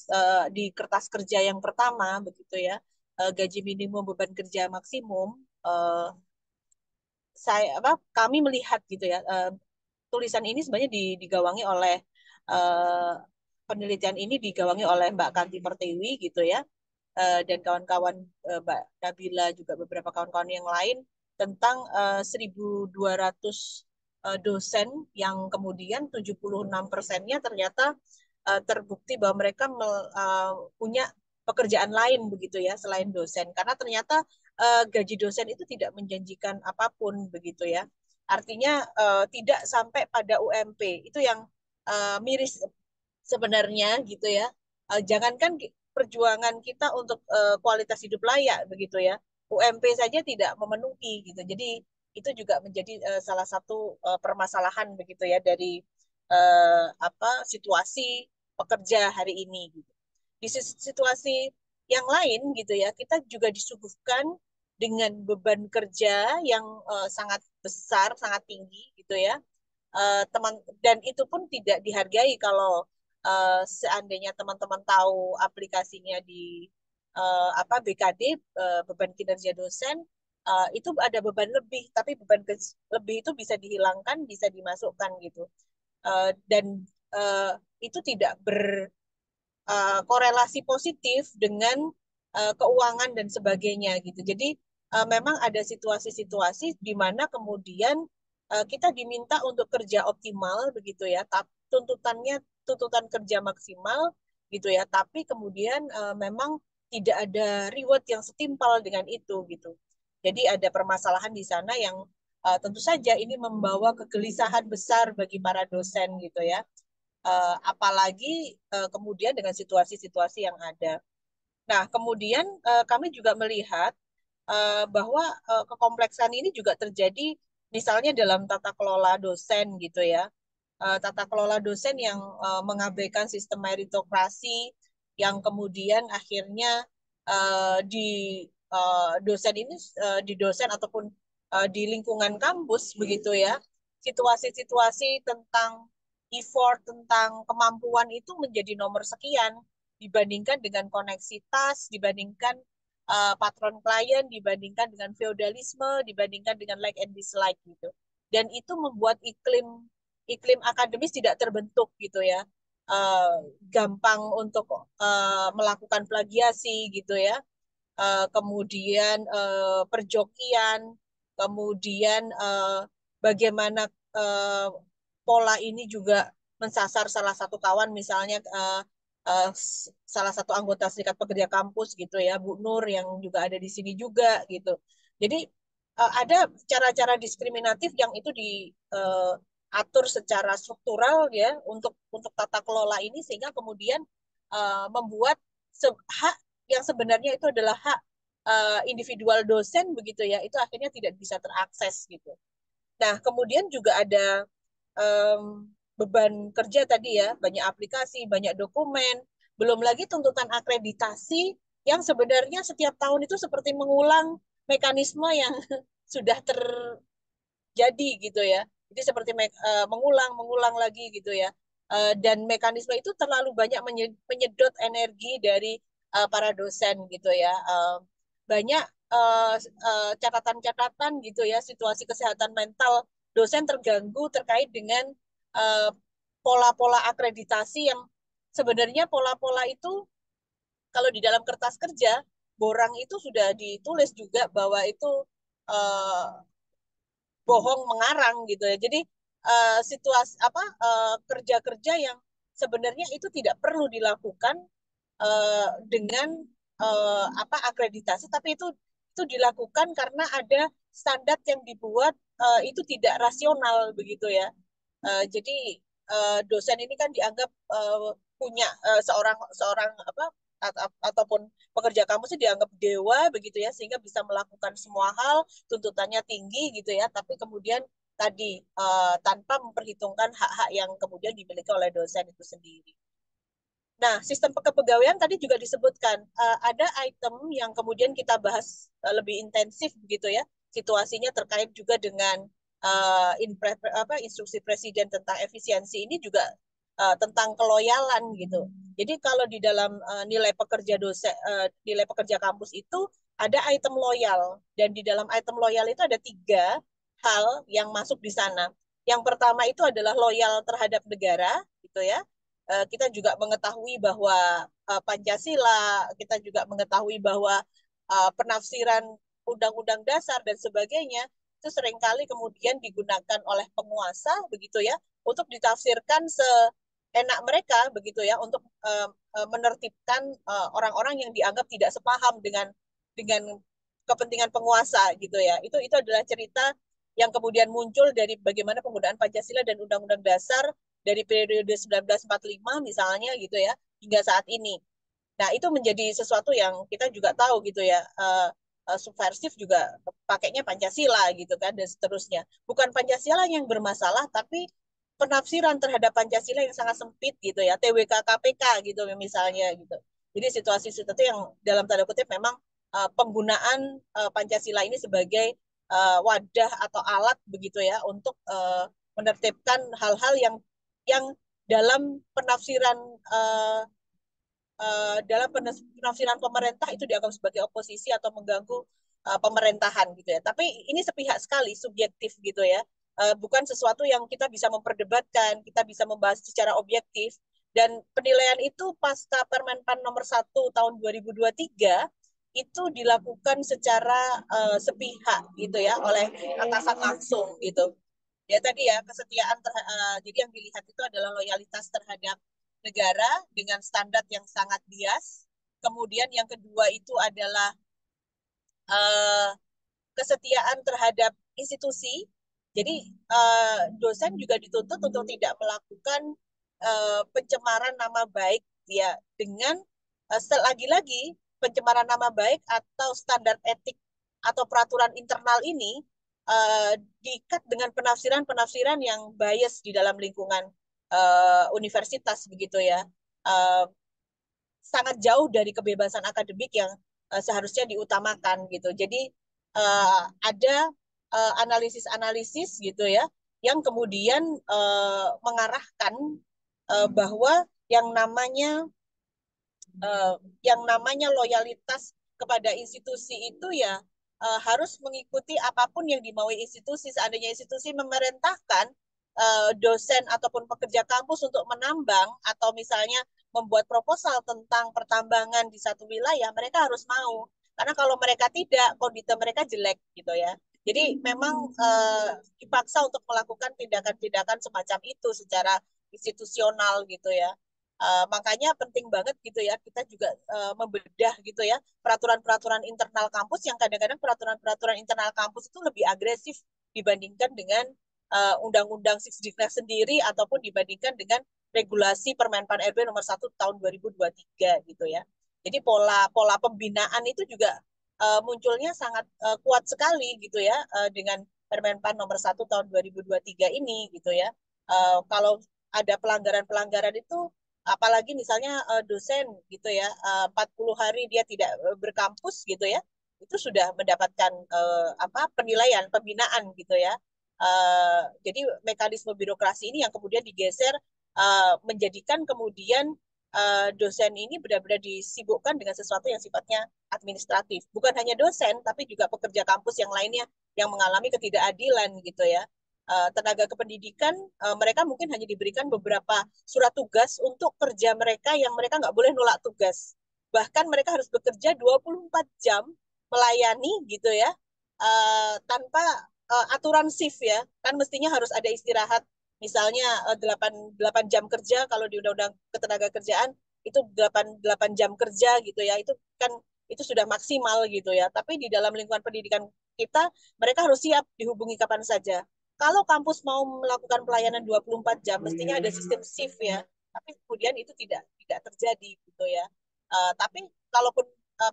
di kertas kerja yang pertama begitu ya, gaji minimum beban kerja maksimum kami melihat gitu ya tulisan ini sebenarnya digawangi oleh uh, penelitian ini digawangi oleh Mbak Kanti Pertiwi gitu ya dan kawan-kawan Mbak Nabila juga beberapa kawan-kawan yang lain tentang 1.200 dosen yang kemudian 76%-nya ternyata terbukti bahwa mereka punya pekerjaan lain begitu ya selain dosen karena ternyata gaji dosen itu tidak menjanjikan apapun begitu ya. Artinya tidak sampai pada UMP. Itu yang miris sebenarnya gitu ya. Jangankan perjuangan kita untuk kualitas hidup layak begitu ya. UMP saja tidak memenuhi gitu. Jadi itu juga menjadi salah satu permasalahan begitu ya dari apa situasi pekerja hari ini gitu. Di situasi yang lain gitu ya, kita juga disuguhkan dengan beban kerja yang sangat besar, sangat tinggi gitu ya. Teman dan itu pun tidak dihargai kalau seandainya teman-teman tahu aplikasinya di apa BKD, beban kinerja dosen, itu ada beban lebih, tapi beban lebih itu bisa dihilangkan, bisa dimasukkan gitu. Dan uh, itu tidak korelasi positif dengan keuangan dan sebagainya gitu. Jadi memang ada situasi-situasi di mana kemudian kita diminta untuk kerja optimal begitu ya, tapi tuntutan kerja maksimal gitu ya, tapi kemudian memang tidak ada reward yang setimpal dengan itu gitu. Jadi ada permasalahan di sana yang tentu saja ini membawa kegelisahan besar bagi para dosen gitu ya. Apalagi kemudian dengan situasi-situasi yang ada. Nah, kemudian kami juga melihat bahwa kekompleksan ini juga terjadi misalnya dalam tata kelola dosen gitu ya. Tata kelola dosen yang mengabaikan sistem meritokrasi yang kemudian akhirnya di dosen ini di dosen ataupun di lingkungan kampus begitu ya. Situasi-situasi tentang effort, tentang kemampuan itu menjadi nomor sekian dibandingkan dengan koneksitas, dibandingkan patron klien, dibandingkan dengan feodalisme, dibandingkan dengan like and dislike gitu. Dan itu membuat iklim iklim akademis tidak terbentuk gitu ya. Gampang untuk melakukan plagiasi gitu ya. Kemudian perjokian, kemudian bagaimana uh, pola ini juga mensasar salah satu kawan misalnya salah satu anggota Serikat Pekerja Kampus gitu ya, Bu Nur yang juga ada di sini juga gitu. Jadi ada cara-cara diskriminatif yang itu diatur secara struktural ya untuk tata kelola ini sehingga kemudian membuat hak yang sebenarnya itu adalah hak individual dosen begitu ya, itu akhirnya tidak bisa terakses gitu. Nah, kemudian juga ada beban kerja tadi ya, banyak aplikasi, banyak dokumen, belum lagi tuntutan akreditasi yang sebenarnya setiap tahun itu seperti mengulang mekanisme yang sudah terjadi gitu ya. Jadi seperti mengulang lagi gitu ya. Dan mekanisme itu terlalu banyak menyedot energi dari para dosen gitu ya. Banyak catatan-catatan gitu ya, situasi kesehatan mental dosen terganggu terkait dengan uh, pola-pola akreditasi yang sebenarnya pola-pola itu kalau di dalam kertas kerja borang itu sudah ditulis juga bahwa itu uh, bohong mengarang gitu ya. Jadi situasi apa kerja-kerja yang sebenarnya itu tidak perlu dilakukan dengan apa akreditasi, tapi itu dilakukan karena ada standar yang dibuat itu tidak rasional begitu ya. Jadi dosen ini kan dianggap punya seorang seorang apa ataupun pekerja kampus itu dianggap dewa begitu ya sehingga bisa melakukan semua hal tuntutannya tinggi gitu ya tapi kemudian tadi tanpa memperhitungkan hak-hak yang kemudian dimiliki oleh dosen itu sendiri. Nah, sistem kepegawaian tadi juga disebutkan ada item yang kemudian kita bahas lebih intensif begitu ya. Situasinya terkait juga dengan instruksi presiden tentang efisiensi ini juga tentang keloyalan gitu. Jadi kalau di dalam nilai pekerja kampus itu ada item loyal dan di dalam item loyal itu ada 3 hal yang masuk di sana. Yang pertama itu adalah loyal terhadap negara gitu ya. Kita juga mengetahui bahwa Pancasila, kita juga mengetahui bahwa penafsiran Undang-Undang Dasar dan sebagainya itu seringkali kemudian digunakan oleh penguasa begitu ya untuk ditafsirkan seenak mereka begitu ya untuk menertibkan orang-orang yang dianggap tidak sepaham dengan kepentingan penguasa gitu ya. Itu adalah cerita yang kemudian muncul dari bagaimana penggunaan Pancasila dan Undang-Undang Dasar dari periode 1945 misalnya gitu ya hingga saat ini. Nah, itu menjadi sesuatu yang kita juga tahu gitu ya. subversif juga pakainya Pancasila gitu kan dan seterusnya. Bukan Pancasila yang bermasalah, tapi penafsiran terhadap Pancasila yang sangat sempit gitu ya, TWK KPK gitu misalnya gitu. Jadi situasi-situasi yang dalam tanda kutip memang penggunaan Pancasila ini sebagai wadah atau alat begitu ya untuk menertibkan hal-hal yang dalam penafsiran dalam penafsiran pemerintah itu dianggap sebagai oposisi atau mengganggu pemerintahan gitu ya. Tapi ini sepihak sekali, subjektif gitu ya. Bukan sesuatu yang kita bisa memperdebatkan, kita bisa membahas secara objektif. Dan penilaian itu pasca Permenpan nomor 1 tahun 2023 itu dilakukan secara sepihak gitu ya oleh atasan langsung gitu. Ya tadi ya kesetiaan jadi yang dilihat itu adalah loyalitas terhadap negara dengan standar yang sangat bias. Kemudian yang kedua itu adalah uh, kesetiaan terhadap institusi. Jadi dosen juga dituntut untuk tidak melakukan pencemaran nama baik ya dengan lagi-lagi pencemaran nama baik atau standar etik atau peraturan internal ini diikat dengan penafsiran-penafsiran yang bias di dalam lingkungan universitas begitu ya. Uh, Sangat jauh dari kebebasan akademik yang seharusnya diutamakan gitu. Jadi ada analisis-analisis gitu ya yang kemudian mengarahkan bahwa yang namanya uh, yang namanya loyalitas kepada institusi itu ya harus mengikuti apapun yang dimaui institusi. Seandainya institusi memerintahkan dosen ataupun pekerja kampus untuk menambang atau misalnya membuat proposal tentang pertambangan di satu wilayah, mereka harus mau. Karena kalau mereka tidak, kondisi mereka jelek gitu ya. Jadi memang dipaksa untuk melakukan tindakan-tindakan semacam itu secara institusional gitu ya. Makanya penting banget gitu ya kita juga membedah gitu ya peraturan-peraturan internal kampus yang kadang-kadang peraturan-peraturan internal kampus itu lebih agresif dibandingkan dengan undang-undang Sisdiknas sendiri ataupun dibandingkan dengan regulasi Permenpan RB nomor 1 tahun 2023 gitu ya. Jadi pola pola pembinaan itu juga munculnya sangat kuat sekali gitu ya dengan Permenpan nomor 1 tahun 2023 ini gitu ya. Kalau ada pelanggaran-pelanggaran itu apalagi misalnya dosen gitu ya 40 hari dia tidak berkampus gitu ya itu sudah mendapatkan apa penilaian pembinaan gitu ya jadi mekanisme birokrasi ini yang kemudian digeser menjadikan kemudian dosen ini benar-benar disibukkan dengan sesuatu yang sifatnya administratif bukan hanya dosen tapi juga pekerja kampus yang lainnya yang mengalami ketidakadilan gitu ya tenaga kependidikan mereka mungkin hanya diberikan beberapa surat tugas untuk kerja mereka yang mereka nggak boleh nolak tugas. Bahkan mereka harus bekerja 24 jam melayani gitu ya tanpa aturan shift ya. Kan mestinya harus ada istirahat misalnya 8 jam kerja kalau di Undang-Undang Ketenagakerjaan itu 8 jam kerja gitu ya. Itu kan itu sudah maksimal gitu ya. Tapi di dalam lingkungan pendidikan kita mereka harus siap dihubungi kapan saja kalau kampus mau melakukan pelayanan 24 jam, mestinya ada sistem shift ya. Tapi kemudian itu tidak terjadi gitu ya. Tapi kalaupun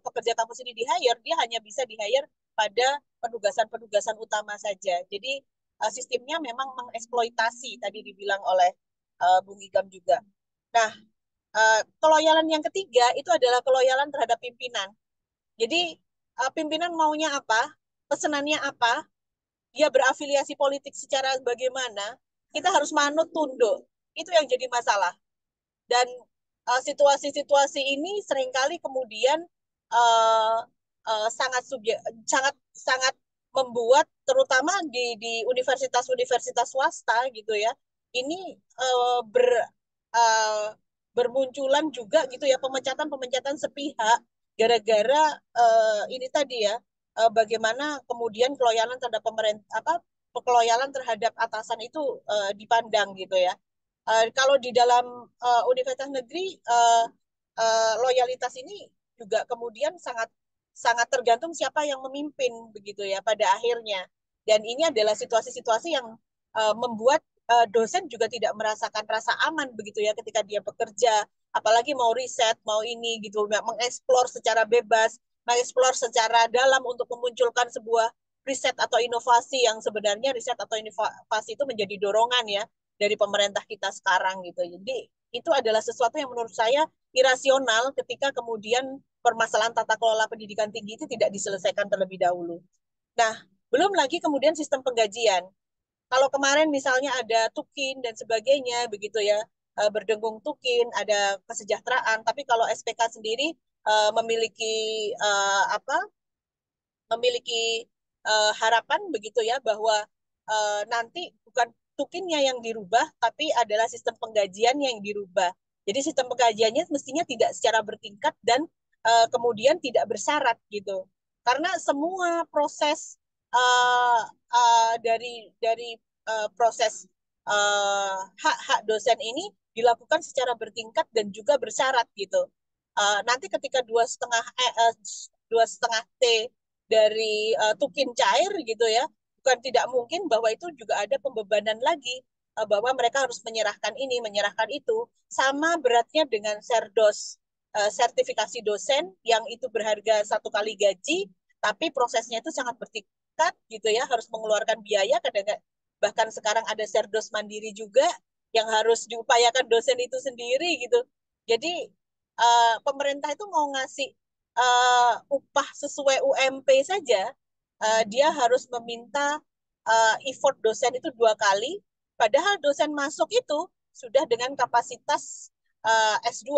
pekerja kampus ini di-hire, dia hanya bisa di-hire pada penugasan-penugasan utama saja. Jadi sistemnya memang mengeksploitasi tadi dibilang oleh Bung Igam juga. Nah, keloyalan yang ketiga itu adalah keloyalan terhadap pimpinan. Jadi pimpinan maunya apa, pesenannya apa, dia berafiliasi politik secara bagaimana, kita harus manut tunduk. Itu yang jadi masalah. Dan situasi-situasi ini seringkali kemudian uh, sangat sangat sangat membuat terutama di universitas-universitas swasta gitu ya. Ini uh, bermunculan juga gitu ya pemecatan-pemecatan sepihak gara-gara ini tadi ya bagaimana kemudian keloyalan terhadap pemerintah apa keloyalan terhadap atasan itu dipandang gitu ya. Kalau di dalam universitas negeri loyalitas ini juga kemudian sangat sangat tergantung siapa yang memimpin begitu ya pada akhirnya. Dan ini adalah situasi-situasi yang membuat dosen juga tidak merasakan rasa aman begitu ya ketika dia bekerja, apalagi mau riset, mau ini gitu, mengeksplor secara bebas, mengeksplor secara dalam untuk memunculkan sebuah riset atau inovasi yang sebenarnya riset atau inovasi itu menjadi dorongan ya dari pemerintah kita sekarang gitu. Jadi itu adalah sesuatu yang menurut saya irasional ketika kemudian permasalahan tata kelola pendidikan tinggi itu tidak diselesaikan terlebih dahulu. Nah, belum lagi kemudian sistem penggajian. Kalau kemarin misalnya ada tukin dan sebagainya begitu ya, berdengung tukin, ada kesejahteraan, tapi kalau SPK sendiri memiliki apa? Memiliki harapan begitu ya bahwa nanti bukan tukinnya yang dirubah, tapi adalah sistem penggajiannya yang dirubah. Jadi sistem penggajiannya mestinya tidak secara bertingkat dan kemudian tidak bersyarat gitu. Karena semua proses dari proses hak-hak dosen ini dilakukan secara bertingkat dan juga bersyarat gitu. Nanti ketika 2,5 T dari tukin cair gitu ya, bukan tidak mungkin bahwa itu juga ada pembebanan lagi bahwa mereka harus menyerahkan ini, menyerahkan itu, sama beratnya dengan serdos sertifikasi dosen yang itu berharga 1 kali gaji, tapi prosesnya itu sangat bertingkat gitu ya, harus mengeluarkan biaya, kadang bahkan sekarang ada serdos mandiri juga yang harus diupayakan dosen itu sendiri gitu. Jadi pemerintah itu mau ngasih upah sesuai UMP saja, dia harus meminta effort dosen itu 2 kali, padahal dosen masuk itu sudah dengan kapasitas S2.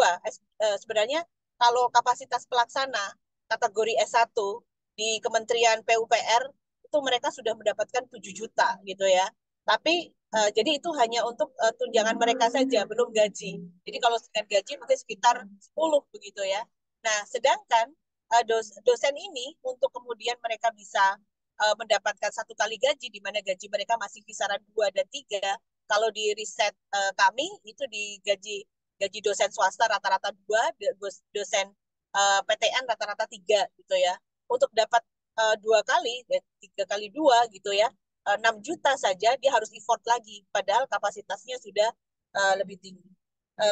Sebenarnya kalau kapasitas pelaksana kategori S1 di Kementerian PUPR itu mereka sudah mendapatkan 7 juta gitu ya. Tapi jadi itu hanya untuk tunjangan mereka saja, belum gaji. Jadi kalau dengan gaji mungkin sekitar 10 begitu ya. Nah, sedangkan dosen ini untuk kemudian mereka bisa mendapatkan 1 kali gaji, di mana gaji mereka masih kisaran 2 dan 3. Kalau di riset kami itu di gaji dosen swasta rata-rata 2, dosen PTN rata-rata 3 gitu ya. Untuk dapat 2 kali, 3 kali 2 gitu ya, 6 juta saja dia harus effort lagi, padahal kapasitasnya sudah lebih tinggi.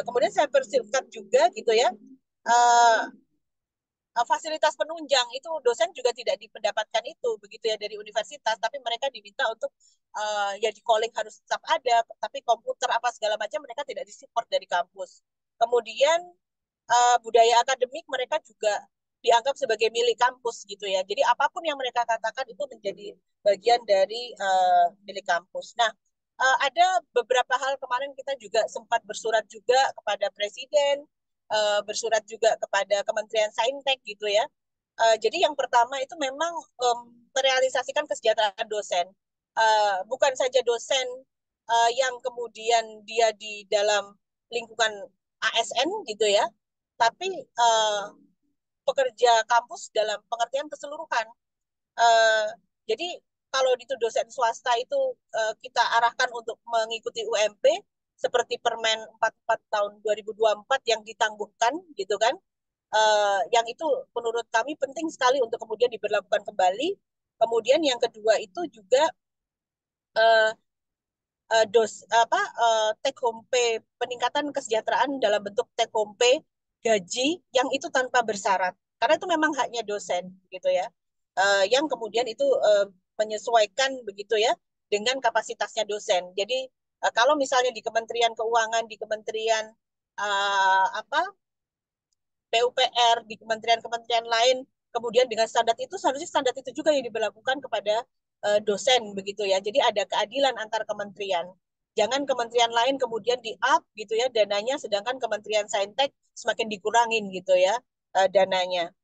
Kemudian saya persingkat juga gitu ya, uh, fasilitas penunjang itu dosen juga tidak mendapatkan itu begitu ya dari universitas, tapi mereka diminta untuk ya di calling harus tetap ada, tapi komputer apa segala macam mereka tidak disupport dari kampus. Kemudian budaya akademik mereka juga dianggap sebagai milik kampus gitu ya. Jadi apapun yang mereka katakan itu menjadi bagian dari milik kampus. Nah, ada beberapa hal kemarin kita juga sempat bersurat juga kepada presiden, bersurat juga kepada Kementerian Saintek gitu ya. Jadi yang pertama itu memang merealisasikan kesejahteraan dosen. Bukan saja dosen yang kemudian dia di dalam lingkungan ASN gitu ya, tapi pekerja kampus dalam pengertian keseluruhan. Uh, jadi kalau itu dosen swasta itu kita arahkan untuk mengikuti UMP seperti Permen 44 tahun 2024 yang ditangguhkan gitu kan. Yang itu menurut kami penting sekali untuk kemudian diberlakukan kembali. Kemudian yang kedua itu juga uh, take home pay, peningkatan kesejahteraan dalam bentuk take home pay gaji yang itu tanpa bersyarat, karena itu memang haknya dosen gitu ya, yang kemudian itu menyesuaikan begitu ya dengan kapasitasnya dosen. Jadi kalau misalnya di Kementerian Keuangan, di Kementerian apa PUPR, di kementerian-kementerian lain kemudian dengan standar itu, seharusnya standar itu juga yang diberlakukan kepada dosen begitu ya. Jadi ada keadilan antar kementerian. Jangan kementerian lain kemudian di-up gitu ya dananya, sedangkan Kementerian Saintek semakin dikurangin gitu ya dananya.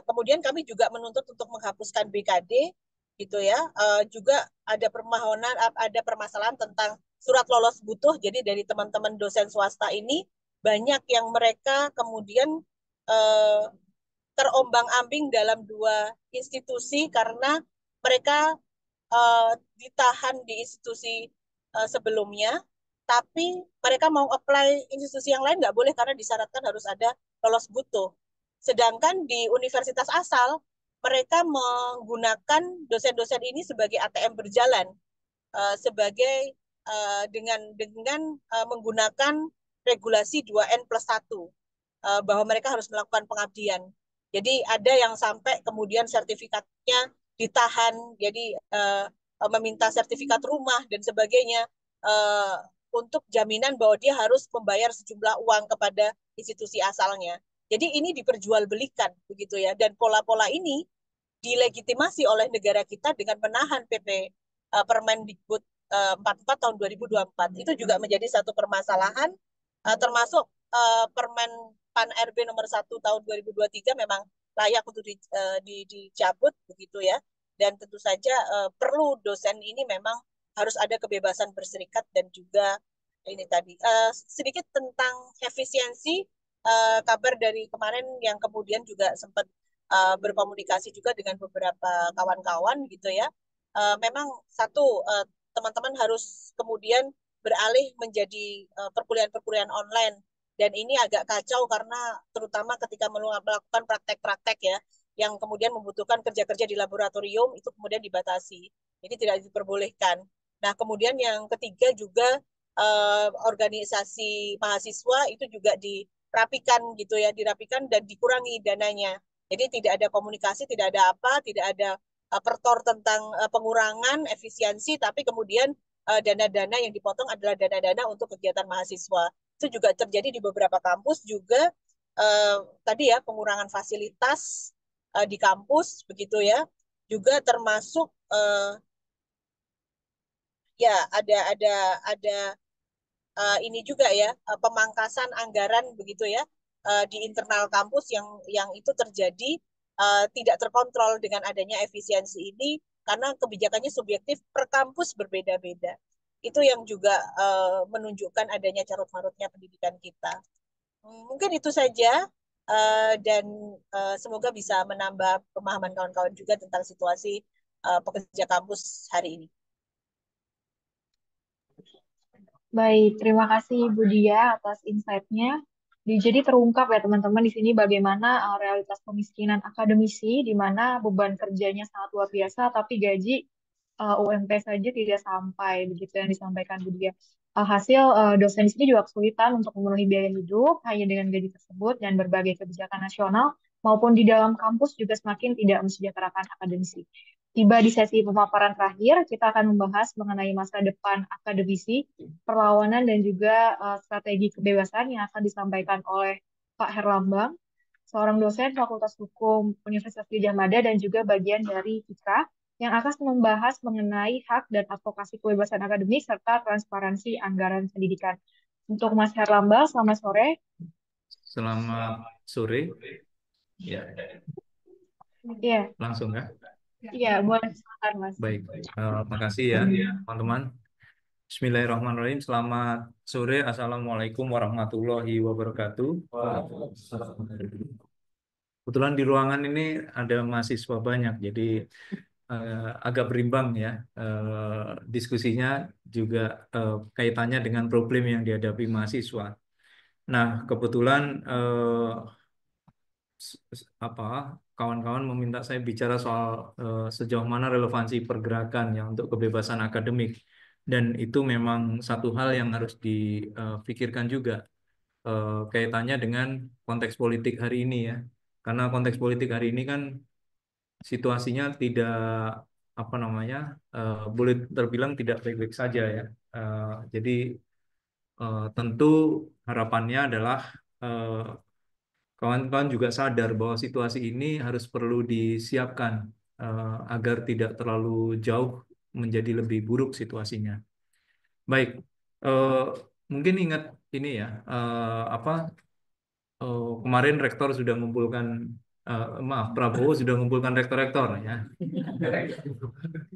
Kemudian kami juga menuntut untuk menghapuskan BKD gitu ya. Juga ada permohonan, ada permasalahan tentang surat lolos butuh. Jadi dari teman-teman dosen swasta ini banyak yang mereka kemudian uh, terombang-ambing dalam 2 institusi karena mereka ditahan di institusi sebelumnya, tapi mereka mau apply institusi yang lain nggak boleh karena disyaratkan harus ada lolos butuh. Sedangkan di universitas asal, mereka menggunakan dosen-dosen ini sebagai ATM berjalan, sebagai dengan menggunakan regulasi 2N+1, bahwa mereka harus melakukan pengabdian. Jadi ada yang sampai kemudian sertifikatnya ditahan, jadi meminta sertifikat rumah dan sebagainya uh, untuk jaminan bahwa dia harus membayar sejumlah uang kepada institusi asalnya. Jadi ini diperjualbelikan begitu ya, dan pola-pola ini dilegitimasi oleh negara kita dengan menahan PP Permendikbud 44 tahun 2024. Itu juga menjadi satu permasalahan, termasuk Permen Pan RB nomor 1 tahun 2023 memang layak untuk dicabut begitu ya. Dan tentu saja perlu dosen ini memang harus ada kebebasan berserikat dan juga ini tadi sedikit tentang efisiensi, kabar dari kemarin yang kemudian juga sempat berkomunikasi juga dengan beberapa kawan-kawan gitu ya. Memang satu, teman-teman harus kemudian beralih menjadi perkuliahan-perkuliahan online, dan ini agak kacau karena terutama ketika melakukan praktek-praktek ya yang kemudian membutuhkan kerja-kerja di laboratorium itu kemudian dibatasi. Ini tidak diperbolehkan. Nah, kemudian yang ketiga juga organisasi mahasiswa itu juga dirapikan gitu ya, dirapikan dan dikurangi dananya. Jadi tidak ada komunikasi, tidak ada apa, tidak ada pertor tentang pengurangan efisiensi, tapi kemudian dana-dana yang dipotong adalah dana-dana untuk kegiatan mahasiswa. Itu juga terjadi di beberapa kampus juga, tadi ya pengurangan fasilitas di kampus begitu ya. Juga termasuk ya ada ini juga ya pemangkasan anggaran begitu ya di internal kampus yang itu terjadi tidak terkontrol dengan adanya efisiensi ini karena kebijakannya subjektif per kampus berbeda-beda. Itu yang juga menunjukkan adanya carut-marutnya pendidikan kita. Mungkin itu saja, dan semoga bisa menambah pemahaman kawan-kawan juga tentang situasi pekerja kampus hari ini. Baik, terima kasih Bu Dia atas insight-nya. Jadi terungkap ya teman-teman di sini bagaimana realitas kemiskinan akademisi, di mana beban kerjanya sangat luar biasa, tapi gaji UMP saja tidak sampai, begitu yang disampaikan Bu Dia. Hasil dosen di sini juga kesulitan untuk memenuhi biaya hidup hanya dengan gaji tersebut, dan berbagai kebijakan nasional maupun di dalam kampus juga semakin tidak mensejahterakan akademisi. Tiba di sesi pemaparan terakhir, kita akan membahas mengenai masa depan akademisi, perlawanan, dan juga strategi kebebasan yang akan disampaikan oleh Pak Herlambang, seorang dosen Fakultas Hukum Universitas Gadjah Mada dan juga bagian dari IKA, yang akan membahas mengenai hak dan advokasi kebebasan akademik serta transparansi anggaran pendidikan. Untuk Mas Herlambang, selamat sore. Selamat sore. Ya, Iya, langsung ya. iya, boleh silakan Mas. Baik, terima kasih ya teman-teman. Bismillahirrahmanirrahim. Selamat sore. Assalamualaikum warahmatullahi wabarakatuh. Kebetulan di ruangan ini ada mahasiswa banyak, jadi agak berimbang ya diskusinya, juga kaitannya dengan problem yang dihadapi mahasiswa. Nah, kebetulan apa kawan-kawan meminta saya bicara soal sejauh mana relevansi pergerakan ya untuk kebebasan akademik, dan itu memang satu hal yang harus dipikirkan juga kaitannya dengan konteks politik hari ini ya, karena konteks politik hari ini kan situasinya tidak apa namanya boleh terbilang tidak baik-baik saja ya. Jadi tentu harapannya adalah kawan-kawan juga sadar bahwa situasi ini harus perlu disiapkan agar tidak terlalu jauh menjadi lebih buruk situasinya. Baik, eh, mungkin ingat ini ya, kemarin rektor sudah mengumpulkan, maaf, Prabowo sudah mengumpulkan rektor-rektor ya.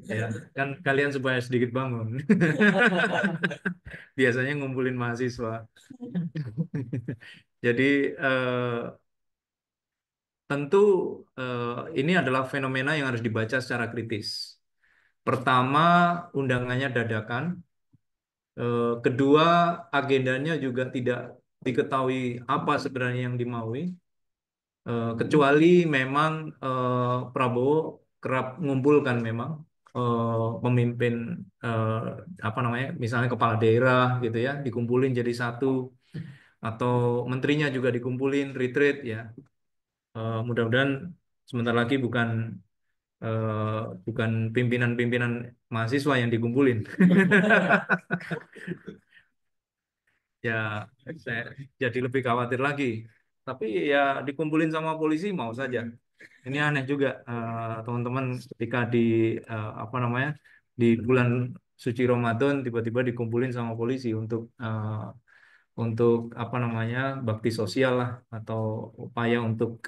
Ya, kan kalian supaya sedikit bangun. Biasanya ngumpulin mahasiswa. Jadi tentu ini adalah fenomena yang harus dibaca secara kritis. Pertama, undangannya dadakan. Kedua, agendanya juga tidak diketahui apa sebenarnya yang dimaui. Kecuali memang Prabowo kerap mengumpulkan memang pemimpin apa namanya, misalnya kepala daerah gitu ya, dikumpulin jadi satu, atau menterinya juga dikumpulin retreat ya. Mudah-mudahan sebentar lagi bukan pimpinan-pimpinan mahasiswa yang dikumpulin. Ya, saya jadi lebih khawatir lagi. Tapi ya dikumpulin sama polisi mau saja. Ini aneh juga, teman-teman, ketika di apa namanya, di bulan suci Ramadan tiba-tiba dikumpulin sama polisi untuk apa namanya, bakti sosial lah, atau upaya untuk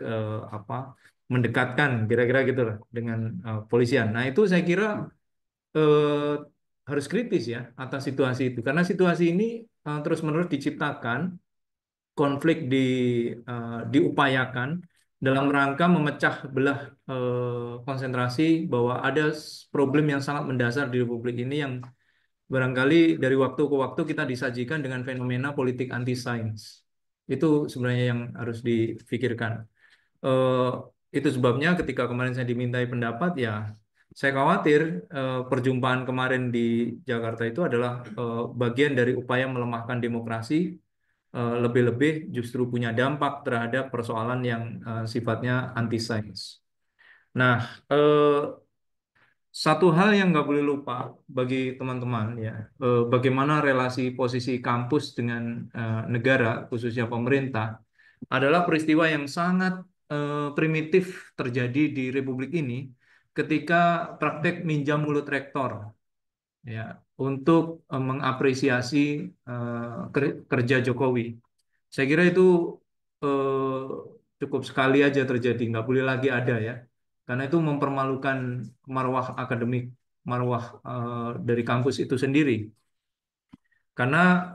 apa, mendekatkan kira-kira gitulah dengan polisian. Nah, itu saya kira eh, harus kritis ya atas situasi itu, karena situasi ini terus-menerus diciptakan, konflik diupayakan dalam rangka memecah belah konsentrasi bahwa ada problem yang sangat mendasar di Republik ini yang barangkali dari waktu ke waktu kita disajikan dengan fenomena politik anti sains. Itu sebenarnya yang harus difikirkan. Eh, itu sebabnya ketika kemarin saya dimintai pendapat, ya saya khawatir perjumpaan kemarin di Jakarta itu adalah bagian dari upaya melemahkan demokrasi, lebih-lebih justru punya dampak terhadap persoalan yang sifatnya anti sains. Nah, satu hal yang nggak boleh lupa bagi teman-teman ya, bagaimana relasi posisi kampus dengan negara, khususnya pemerintah, adalah peristiwa yang sangat primitif terjadi di Republik ini ketika praktek minjam mulut rektor ya untuk mengapresiasi kerja Jokowi. Saya kira itu cukup sekali aja terjadi, nggak boleh lagi ada ya, karena itu mempermalukan marwah akademik, marwah dari kampus itu sendiri. Karena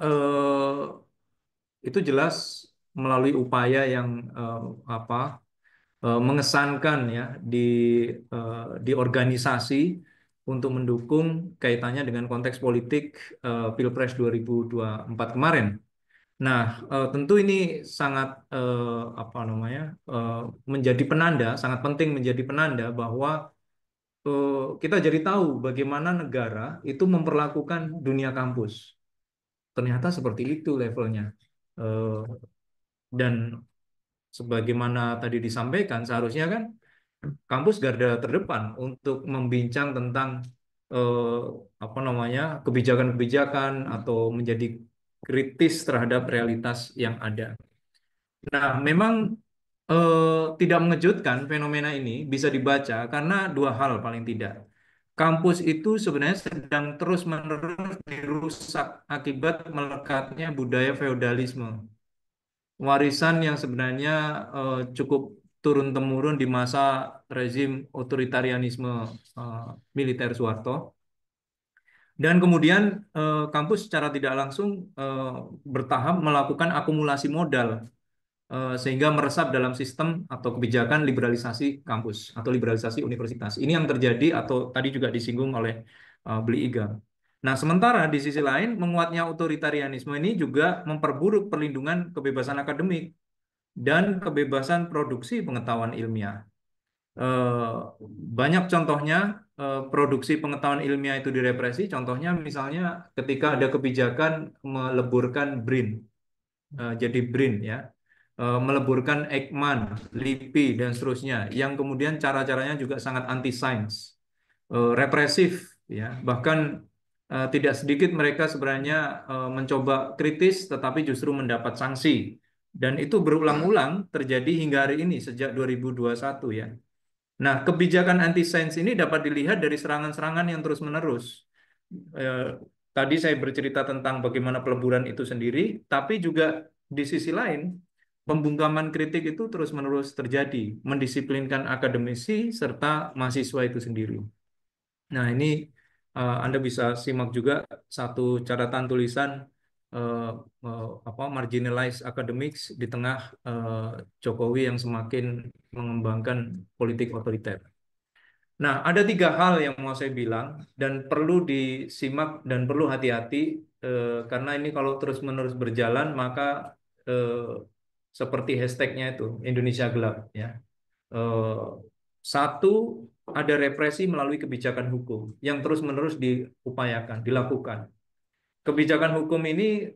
itu jelas melalui upaya yang apa, mengesankan ya di organisasi untuk mendukung kaitannya dengan konteks politik Pilpres 2024 kemarin. Nah, tentu ini sangat apa namanya, menjadi penanda, sangat penting menjadi penanda bahwa kita jadi tahu bagaimana negara itu memperlakukan dunia kampus. Ternyata seperti itu levelnya. Eh, dan sebagaimana tadi disampaikan, seharusnya kan kampus garda terdepan untuk membincang tentang eh, apa namanya, kebijakan-kebijakan atau menjadi kritis terhadap realitas yang ada. Nah, memang tidak mengejutkan fenomena ini bisa dibaca karena dua hal paling tidak. Kampus itu sebenarnya sedang terus-menerus dirusak akibat melekatnya budaya feodalisme, warisan yang sebenarnya cukup turun-temurun di masa rezim otoritarianisme eh, militer Soeharto. Dan kemudian kampus secara tidak langsung bertahap melakukan akumulasi modal sehingga meresap dalam sistem atau kebijakan liberalisasi kampus atau liberalisasi universitas. Ini yang terjadi atau tadi juga disinggung oleh Bli Iga. Nah, sementara di sisi lain menguatnya otoritarianisme ini juga memperburuk perlindungan kebebasan akademik dan kebebasan produksi pengetahuan ilmiah. Eh, Banyak contohnya produksi pengetahuan ilmiah itu direpresi. Contohnya misalnya ketika ada kebijakan meleburkan BRIN, jadi BRIN ya, meleburkan Eijkman, LIPI dan seterusnya, yang kemudian cara-caranya juga sangat anti sains, represif ya, bahkan tidak sedikit mereka sebenarnya mencoba kritis tetapi justru mendapat sanksi, dan itu berulang-ulang terjadi hingga hari ini sejak 2021 ya. Nah, kebijakan anti sains ini dapat dilihat dari serangan-serangan yang terus-menerus. Eh, Tadi saya bercerita tentang bagaimana peleburan itu sendiri, tapi juga di sisi lain, pembungkaman kritik itu terus-menerus terjadi, mendisiplinkan akademisi serta mahasiswa itu sendiri. Nah, ini Anda bisa simak juga satu catatan tulisan eh, apa, marginalized academics di tengah Jokowi yang semakin mengembangkan politik otoriter. Nah, ada tiga hal yang mau saya bilang dan perlu disimak dan perlu hati-hati karena ini kalau terus-menerus berjalan maka eh, seperti hashtagnya itu Indonesia gelap ya. Eh, Satu, ada represi melalui kebijakan hukum yang terus-menerus diupayakan, dilakukan. Kebijakan hukum ini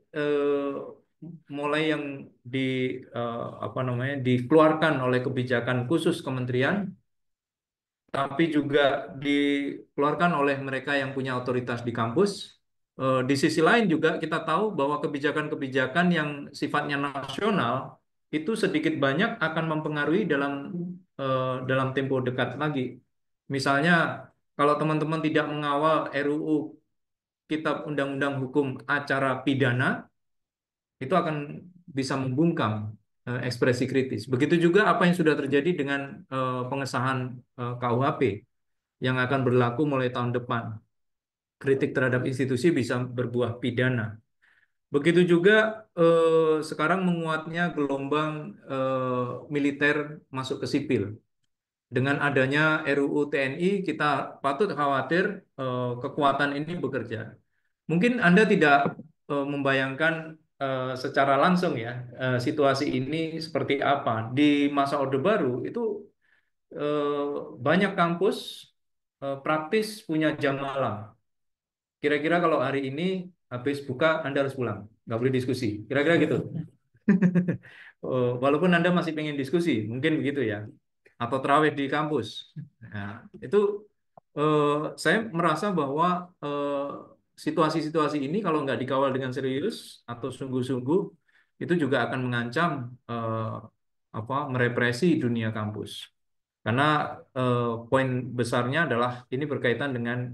mulai yang apa namanya dikeluarkan oleh kebijakan khusus kementerian, tapi juga dikeluarkan oleh mereka yang punya otoritas di kampus. Di sisi lain juga kita tahu bahwa kebijakan-kebijakan yang sifatnya nasional itu sedikit banyak akan mempengaruhi dalam tempo dekat lagi. Misalnya, kalau teman-teman tidak mengawal RUU Kitab Undang-Undang Hukum Acara Pidana, itu akan bisa membungkam ekspresi kritis. Begitu juga apa yang sudah terjadi dengan pengesahan KUHP yang akan berlaku mulai tahun depan. Kritik terhadap institusi bisa berbuah pidana. Begitu juga sekarang menguatnya gelombang militer masuk ke sipil. Dengan adanya RUU TNI, kita patut khawatir kekuatan ini bekerja. Mungkin Anda tidak membayangkan secara langsung ya situasi ini seperti apa. Di masa Orde Baru itu banyak kampus praktis punya jam malam. Kira-kira kalau hari ini habis buka Anda harus pulang, nggak boleh diskusi. Kira-kira gitu. Walaupun Anda masih pengen diskusi, mungkin begitu ya. Atau terawih di kampus. Nah, itu eh, saya merasa bahwa situasi-situasi ini kalau nggak dikawal dengan serius atau sungguh-sungguh, itu juga akan mengancam merepresi dunia kampus. Karena poin besarnya adalah ini berkaitan dengan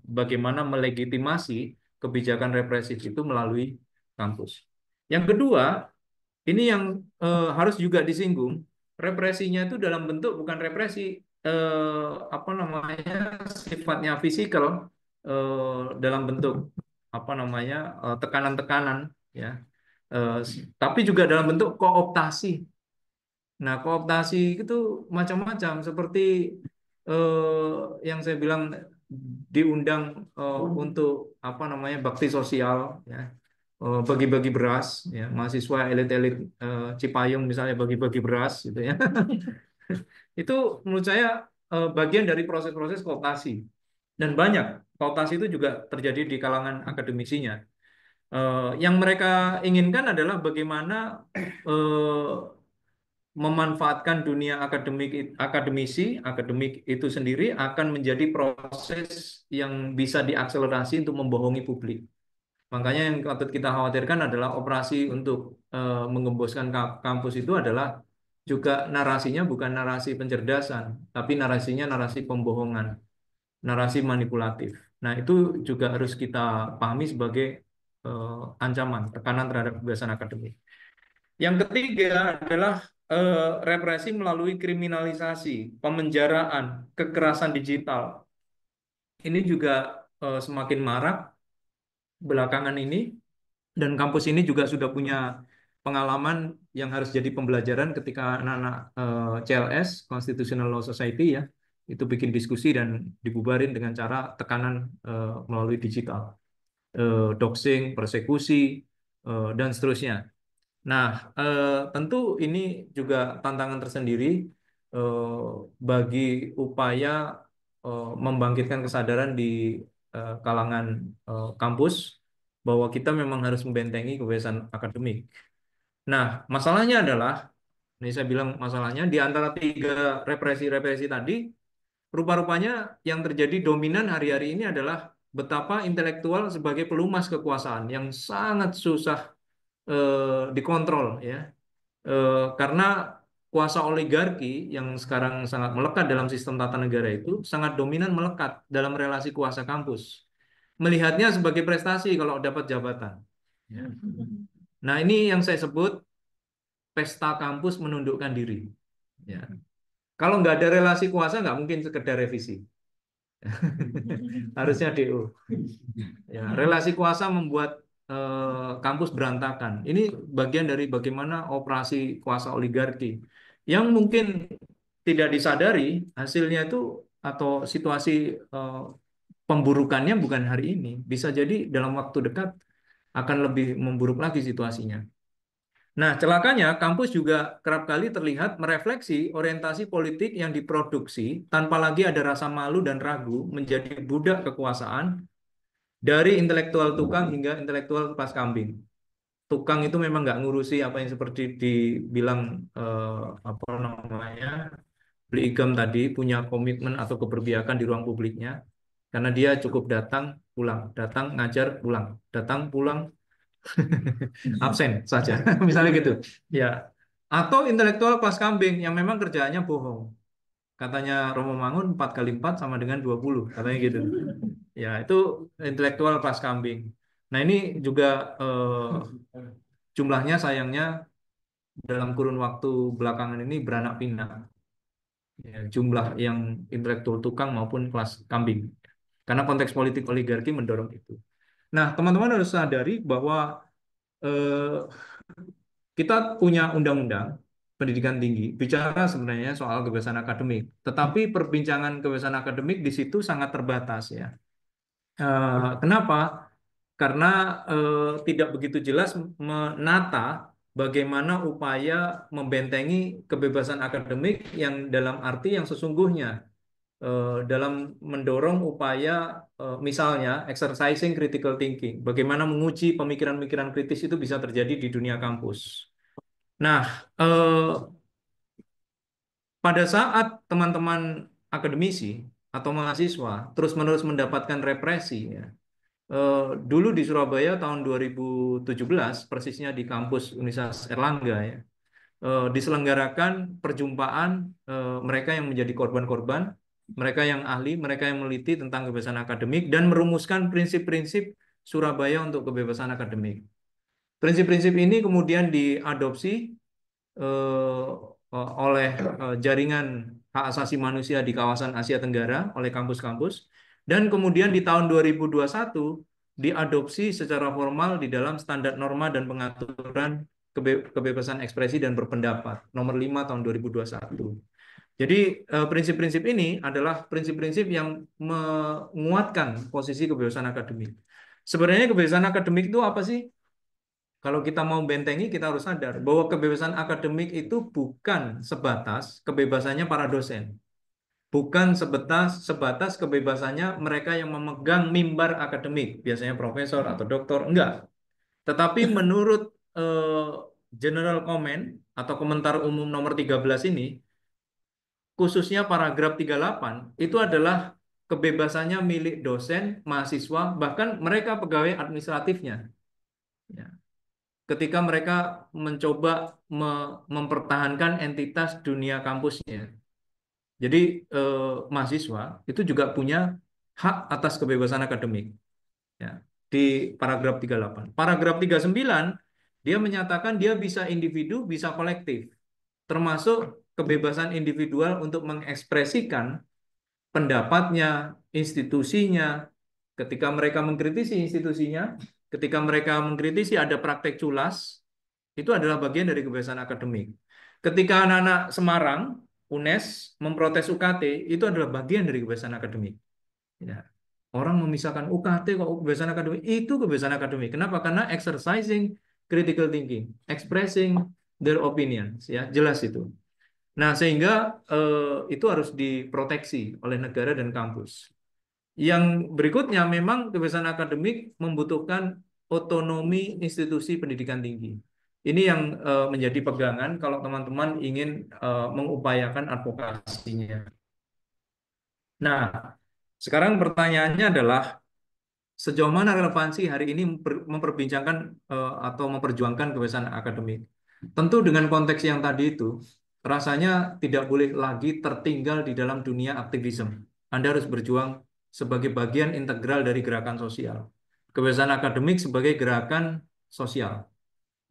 bagaimana melegitimasi kebijakan represif itu melalui kampus. Yang kedua, ini yang harus juga disinggung, represinya itu dalam bentuk bukan represi apa namanya sifatnya fisikal, dalam bentuk apa namanya tekanan-tekanan ya, Eh, tapi juga dalam bentuk kooptasi. Nah, kooptasi itu macam-macam seperti yang saya bilang diundang untuk apa namanya bakti sosial ya, bagi-bagi beras ya, mahasiswa elit-elit Cipayung misalnya bagi-bagi beras gitu ya. Itu menurut saya bagian dari proses-proses kooptasi, dan banyak kooptasi itu juga terjadi di kalangan akademisinya. Yang mereka inginkan adalah bagaimana eh, memanfaatkan dunia akademik itu sendiri akan menjadi proses yang bisa diakselerasi untuk membohongi publik. Makanya yang patut kita khawatirkan adalah operasi untuk menggemboskan kampus itu adalah juga narasinya bukan narasi pencerdasan, tapi narasinya narasi pembohongan, narasi manipulatif. Nah, itu juga harus kita pahami sebagai ancaman, tekanan terhadap kebebasan akademik. Yang ketiga adalah represi melalui kriminalisasi, pemenjaraan, kekerasan digital. Ini juga semakin marak belakangan ini, dan kampus ini juga sudah punya pengalaman yang harus jadi pembelajaran ketika anak-anak CLS, Constitutional Law Society ya, itu bikin diskusi dan dibubarin dengan cara tekanan melalui digital, doxing, persekusi, dan seterusnya. Nah, tentu ini juga tantangan tersendiri eh, bagi upaya membangkitkan kesadaran di kalangan kampus bahwa kita memang harus membentengi kebebasan akademik. Nah, masalahnya adalah, ini saya bilang masalahnya, di antara tiga represi-represi tadi, rupa-rupanya yang terjadi dominan hari-hari ini adalah betapa intelektual sebagai pelumas kekuasaan yang sangat susah dikontrol ya. Karena kuasa oligarki yang sekarang sangat melekat dalam sistem tata negara itu sangat dominan melekat dalam relasi kuasa kampus. Melihatnya sebagai prestasi kalau dapat jabatan. Ya. Nah, ini yang saya sebut pesta kampus menundukkan diri. Ya. Kalau nggak ada relasi kuasa, nggak mungkin sekedar revisi. Harusnya DO. Ya, relasi kuasa membuat kampus berantakan. Ini bagian dari bagaimana operasi kuasa oligarki yang mungkin tidak disadari hasilnya itu atau situasi pemburukannya bukan hari ini. Bisa jadi dalam waktu dekat akan lebih memburuk lagi situasinya. Nah, celakanya kampus juga kerap kali terlihat merefleksi orientasi politik yang diproduksi tanpa lagi ada rasa malu dan ragu menjadi budak kekuasaan dari intelektual tukang hingga intelektual pas kambing. tukang itu memang nggak ngurusi apa yang seperti dibilang apa namanya Bli Igam tadi, punya komitmen atau keberpihakan di ruang publiknya, karena dia cukup datang pulang, datang ngajar pulang, datang pulang absen saja, misalnya gitu. Ya, atau intelektual kelas kambing yang memang kerjaannya bohong. Katanya Romo Mangun 4 kali 4 sama dengan 20, katanya gitu. Ya, itu intelektual kelas kambing. Nah, ini juga jumlahnya sayangnya dalam kurun waktu belakangan ini beranak pinak. Ya, jumlah yang intelektual tukang maupun kelas kambing. Karena konteks politik oligarki mendorong itu. Nah, teman-teman harus sadari bahwa eh, kita punya undang-undang pendidikan tinggi bicara sebenarnya soal kebebasan akademik, tetapi perbincangan kebebasan akademik di situ sangat terbatas ya. Kenapa? Karena tidak begitu jelas menata bagaimana upaya membentengi kebebasan akademik yang dalam arti yang sesungguhnya dalam mendorong upaya misalnya exercising critical thinking, bagaimana menguji pemikiran-pemikiran kritis itu bisa terjadi di dunia kampus. Nah, pada saat teman-teman akademisi atau mahasiswa terus-menerus mendapatkan represi, ya, dulu di Surabaya tahun 2017, persisnya di kampus Universitas Erlangga, ya, diselenggarakan perjumpaan mereka yang menjadi korban-korban, mereka yang ahli, mereka yang meneliti tentang kebebasan akademik dan merumuskan prinsip-prinsip Surabaya untuk kebebasan akademik. Prinsip-prinsip ini kemudian diadopsi oleh jaringan hak asasi manusia di kawasan Asia Tenggara oleh kampus-kampus, dan kemudian di tahun 2021 diadopsi secara formal di dalam standar norma dan pengaturan kebebasan ekspresi dan berpendapat nomor 5 tahun 2021. Jadi prinsip-prinsip ini adalah prinsip-prinsip yang menguatkan posisi kebebasan akademik. Sebenarnya kebebasan akademik itu apa sih? Kalau kita mau bentengi, kita harus sadar bahwa kebebasan akademik itu bukan sebatas kebebasannya para dosen. Bukan sebatas kebebasannya mereka yang memegang mimbar akademik, biasanya profesor atau doktor, enggak. Tetapi menurut eh, General Comment atau komentar umum nomor 13 ini, khususnya paragraf 38, itu adalah kebebasannya milik dosen, mahasiswa, bahkan mereka pegawai administratifnya. Ya. Ketika mereka mencoba mempertahankan entitas dunia kampusnya. Jadi mahasiswa itu juga punya hak atas kebebasan akademik. Ya, di paragraf 38. Paragraf 39 dia menyatakan dia bisa individu, bisa kolektif, termasuk kebebasan individual untuk mengekspresikan pendapatnya, institusinya, ketika mereka mengkritisi institusinya, ketika mereka mengkritisi ada praktek culas, itu adalah bagian dari kebebasan akademik. Ketika anak-anak Semarang, UNES, memprotes UKT, itu adalah bagian dari kebebasan akademik. Ya. Orang memisahkan UKT kok kebebasan akademik, itu kebebasan akademik. Kenapa? Karena exercising critical thinking, expressing their opinions, ya jelas itu. Nah, sehingga itu harus diproteksi oleh negara dan kampus. Yang berikutnya memang kebebasan akademik membutuhkan otonomi institusi pendidikan tinggi. Ini yang menjadi pegangan kalau teman-teman ingin mengupayakan advokasinya. Nah, sekarang pertanyaannya adalah sejauh mana relevansi hari ini memperbincangkan atau memperjuangkan kebebasan akademik. Tentu dengan konteks yang tadi itu, rasanya tidak boleh lagi tertinggal di dalam dunia aktivisme. Anda harus berjuang sebagai bagian integral dari gerakan sosial. Kebebasan akademik sebagai gerakan sosial.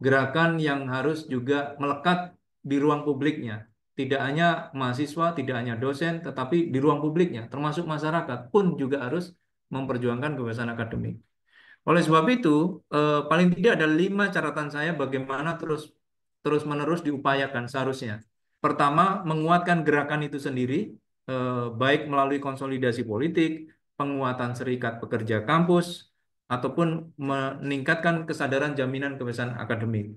Gerakan yang harus juga melekat di ruang publiknya. Tidak hanya mahasiswa, tidak hanya dosen, tetapi di ruang publiknya, termasuk masyarakat pun juga harus memperjuangkan kebebasan akademik. Oleh sebab itu, paling tidak ada 5 catatan saya bagaimana terus menerus diupayakan seharusnya. Pertama, menguatkan gerakan itu sendiri, baik melalui konsolidasi politik, penguatan serikat pekerja kampus, ataupun meningkatkan kesadaran jaminan kebebasan akademik.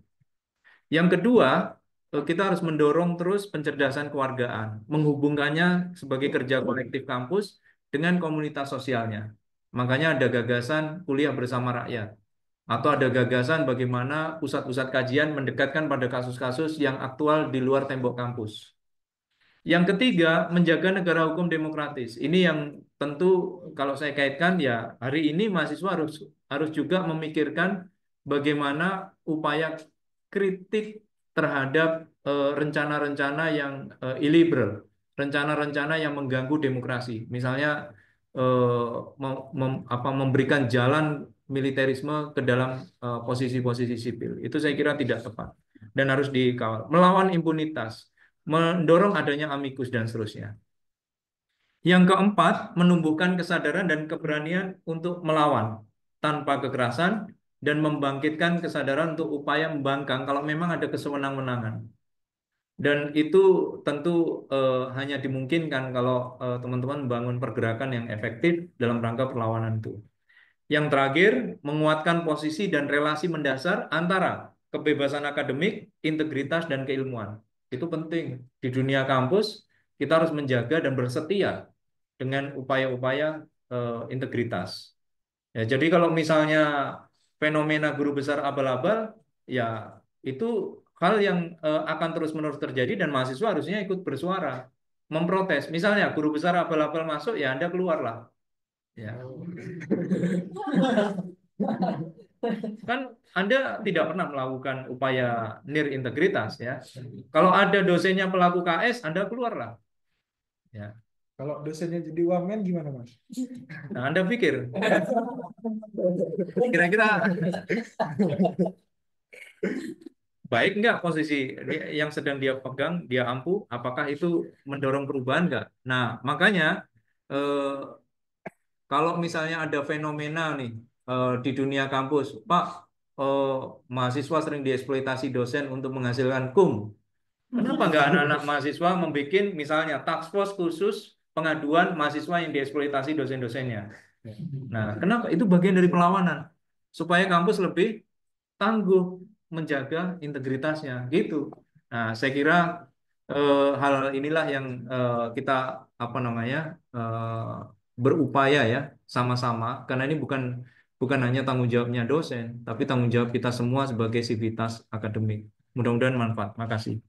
Yang kedua, kita harus mendorong terus pencerdasan kewargaan, menghubungkannya sebagai kerja kolektif kampus dengan komunitas sosialnya. Makanya ada gagasan kuliah bersama rakyat. Atau ada gagasan bagaimana pusat-pusat kajian mendekatkan pada kasus-kasus yang aktual di luar tembok kampus. Yang ketiga, menjaga negara hukum demokratis. Ini yang tentu kalau saya kaitkan ya hari ini mahasiswa harus harus juga memikirkan bagaimana upaya kritik terhadap rencana-rencana yang illiberal, rencana-rencana yang mengganggu demokrasi. Misalnya memberikan jalan militerisme ke dalam posisi-posisi sipil. Itu saya kira tidak tepat dan harus dikawal. Melawan impunitas, mendorong adanya amikus dan seterusnya. Yang keempat, menumbuhkan kesadaran dan keberanian untuk melawan tanpa kekerasan dan membangkitkan kesadaran untuk upaya membangkang kalau memang ada kesewenang-wenangan. Dan itu tentu hanya dimungkinkan kalau teman-teman membangun pergerakan yang efektif dalam rangka perlawanan itu. Yang terakhir, menguatkan posisi dan relasi mendasar antara kebebasan akademik, integritas, dan keilmuan. Itu penting. Di dunia kampus, kita harus menjaga dan bersetia dengan upaya-upaya integritas. Ya, jadi kalau misalnya fenomena guru besar abal-abal, ya itu hal yang akan terus-menerus terjadi dan mahasiswa harusnya ikut bersuara, memprotes. Misalnya guru besar abal-abal masuk, ya Anda keluarlah. Ya. Kan Anda tidak pernah melakukan upaya nir integritas ya. Kalau ada dosennya pelaku KS, Anda keluarlah. Ya. Kalau dosennya jadi wamen gimana, Mas? Nah, Anda pikir kira-kira baik nggak posisi yang sedang dia pegang, dia ampuh, apakah itu mendorong perubahan nggak? Nah, makanya eh, kalau misalnya ada fenomena nih di dunia kampus, Pak, eh, mahasiswa sering dieksploitasi dosen untuk menghasilkan kum. Kenapa nggak anak-anak mahasiswa membuat misalnya task force khusus pengaduan mahasiswa yang dieksploitasi dosen-dosennya? Nah, kenapa? Itu bagian dari perlawanan supaya kampus lebih tangguh menjaga integritasnya, gitu. Nah, saya kira hal inilah yang kita apa namanya berupaya ya sama-sama, karena ini bukan bukan hanya tanggung jawabnya dosen, tapi tanggung jawab kita semua sebagai sivitas akademik. Mudah-mudahan manfaat. Makasih.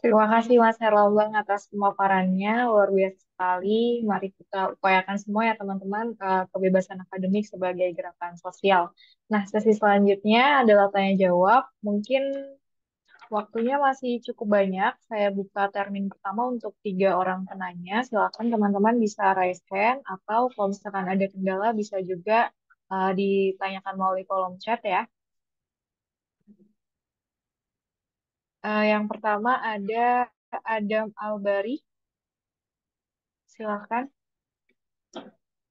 Terima kasih Mas Herlambang atas pemaparannya, luar biasa sekali. Mari kita upayakan semua ya teman-teman, kebebasan akademik sebagai gerakan sosial. Nah, sesi selanjutnya adalah tanya jawab. Mungkin waktunya masih cukup banyak. Saya buka termin pertama untuk 3 orang penanya. Silakan teman-teman bisa raise hand atau kalau misalkan ada kendala bisa juga ditanyakan melalui kolom chat ya. Yang pertama ada Adam Albari. Silakan.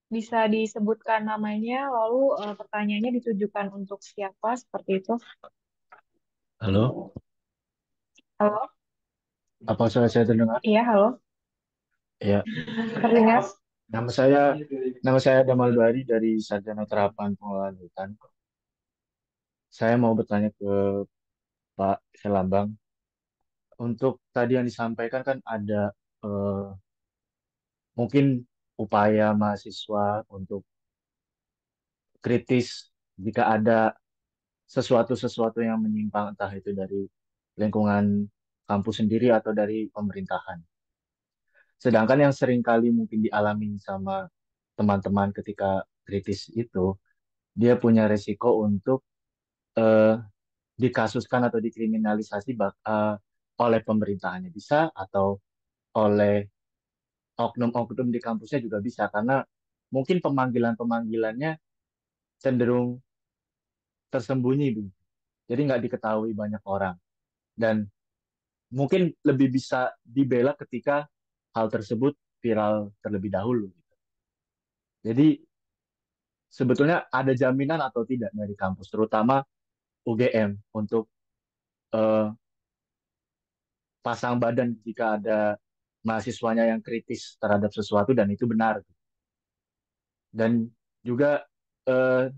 Bisa disebutkan namanya, lalu pertanyaannya ditujukan untuk siapa, seperti itu. Halo, Halo? apa suara saya terdengar? Iya, halo. Ya, Terdengar? nama saya nama saya Damal Bari dari Sarjana Terapan Pengelolaan Hutan. Saya mau bertanya ke Pak Selambang. Untuk tadi yang disampaikan kan ada eh, mungkin upaya mahasiswa untuk kritis jika ada sesuatu-sesuatu yang menyimpang, entah itu dari lingkungan kampus sendiri atau dari pemerintahan. Sedangkan yang sering kali mungkin dialami sama teman-teman ketika kritis itu, dia punya resiko untuk eh, dikasuskan atau dikriminalisasi oleh pemerintahannya bisa atau oleh oknum-oknum di kampusnya juga bisa karena mungkin pemanggilan-pemanggilannya cenderung tersembunyi Bu. Jadi nggak diketahui banyak orang dan mungkin lebih bisa dibela ketika hal tersebut viral terlebih dahulu. Jadi sebetulnya ada jaminan atau tidak dari kampus, terutama UGM untuk eh, pasang badan jika ada mahasiswanya yang kritis terhadap sesuatu dan itu benar. Dan juga eh,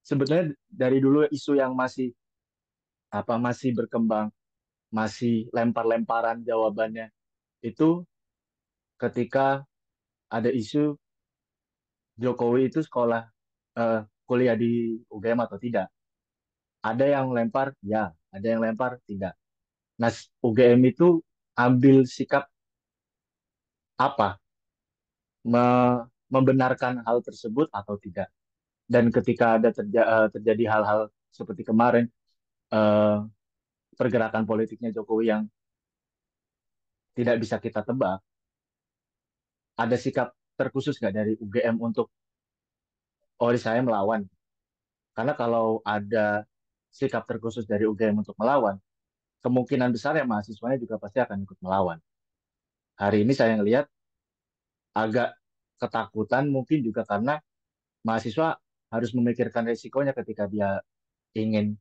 sebetulnya dari dulu isu yang masih berkembang, masih lempar-lemparan jawabannya itu ketika ada isu Jokowi itu sekolah kuliah di UGM atau tidak. Ada yang lempar, ya. Ada yang lempar, tidak. Nah, UGM itu ambil sikap apa? Membenarkan hal tersebut atau tidak. Dan ketika ada terjadi hal-hal seperti kemarin, eh, pergerakan politiknya Jokowi yang tidak bisa kita tebak, ada sikap terkhusus nggak dari UGM untuk, oh saya melawan? Karena kalau ada sikap terkhusus dari UGM untuk melawan, kemungkinan besar ya mahasiswanya juga pasti akan ikut melawan. Hari ini saya ngelihat agak ketakutan mungkin juga karena mahasiswa harus memikirkan resikonya ketika dia ingin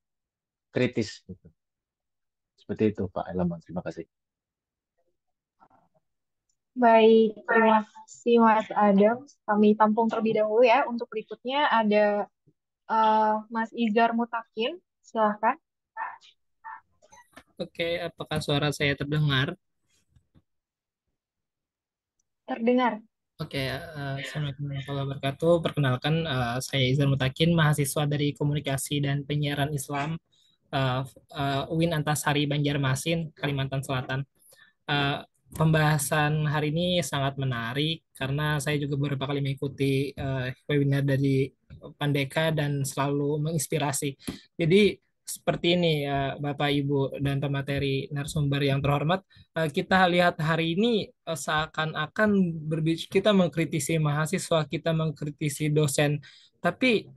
kritis gitu. Seperti itu Pak Elman, terima kasih. Baik, terima kasih Mas Adam. Kami tampung terlebih dahulu ya. Untuk berikutnya ada Mas Izar Mutakin. Silahkan. Oke, apakah suara saya terdengar? Terdengar. Oke, Assalamualaikum warahmatullahi wabarakatuh. Perkenalkan, saya Izan Mutakin, mahasiswa dari Komunikasi dan Penyiaran Islam eh, UIN Antasari Banjarmasin, Kalimantan Selatan. Eh, Pembahasan hari ini sangat menarik karena saya juga beberapa kali mengikuti webinar dari Pandeka dan selalu menginspirasi. Jadi seperti ini Bapak Ibu dan pemateri narasumber yang terhormat, kita lihat hari ini seakan-akan kita mengkritisi mahasiswa, kita mengkritisi dosen, tapi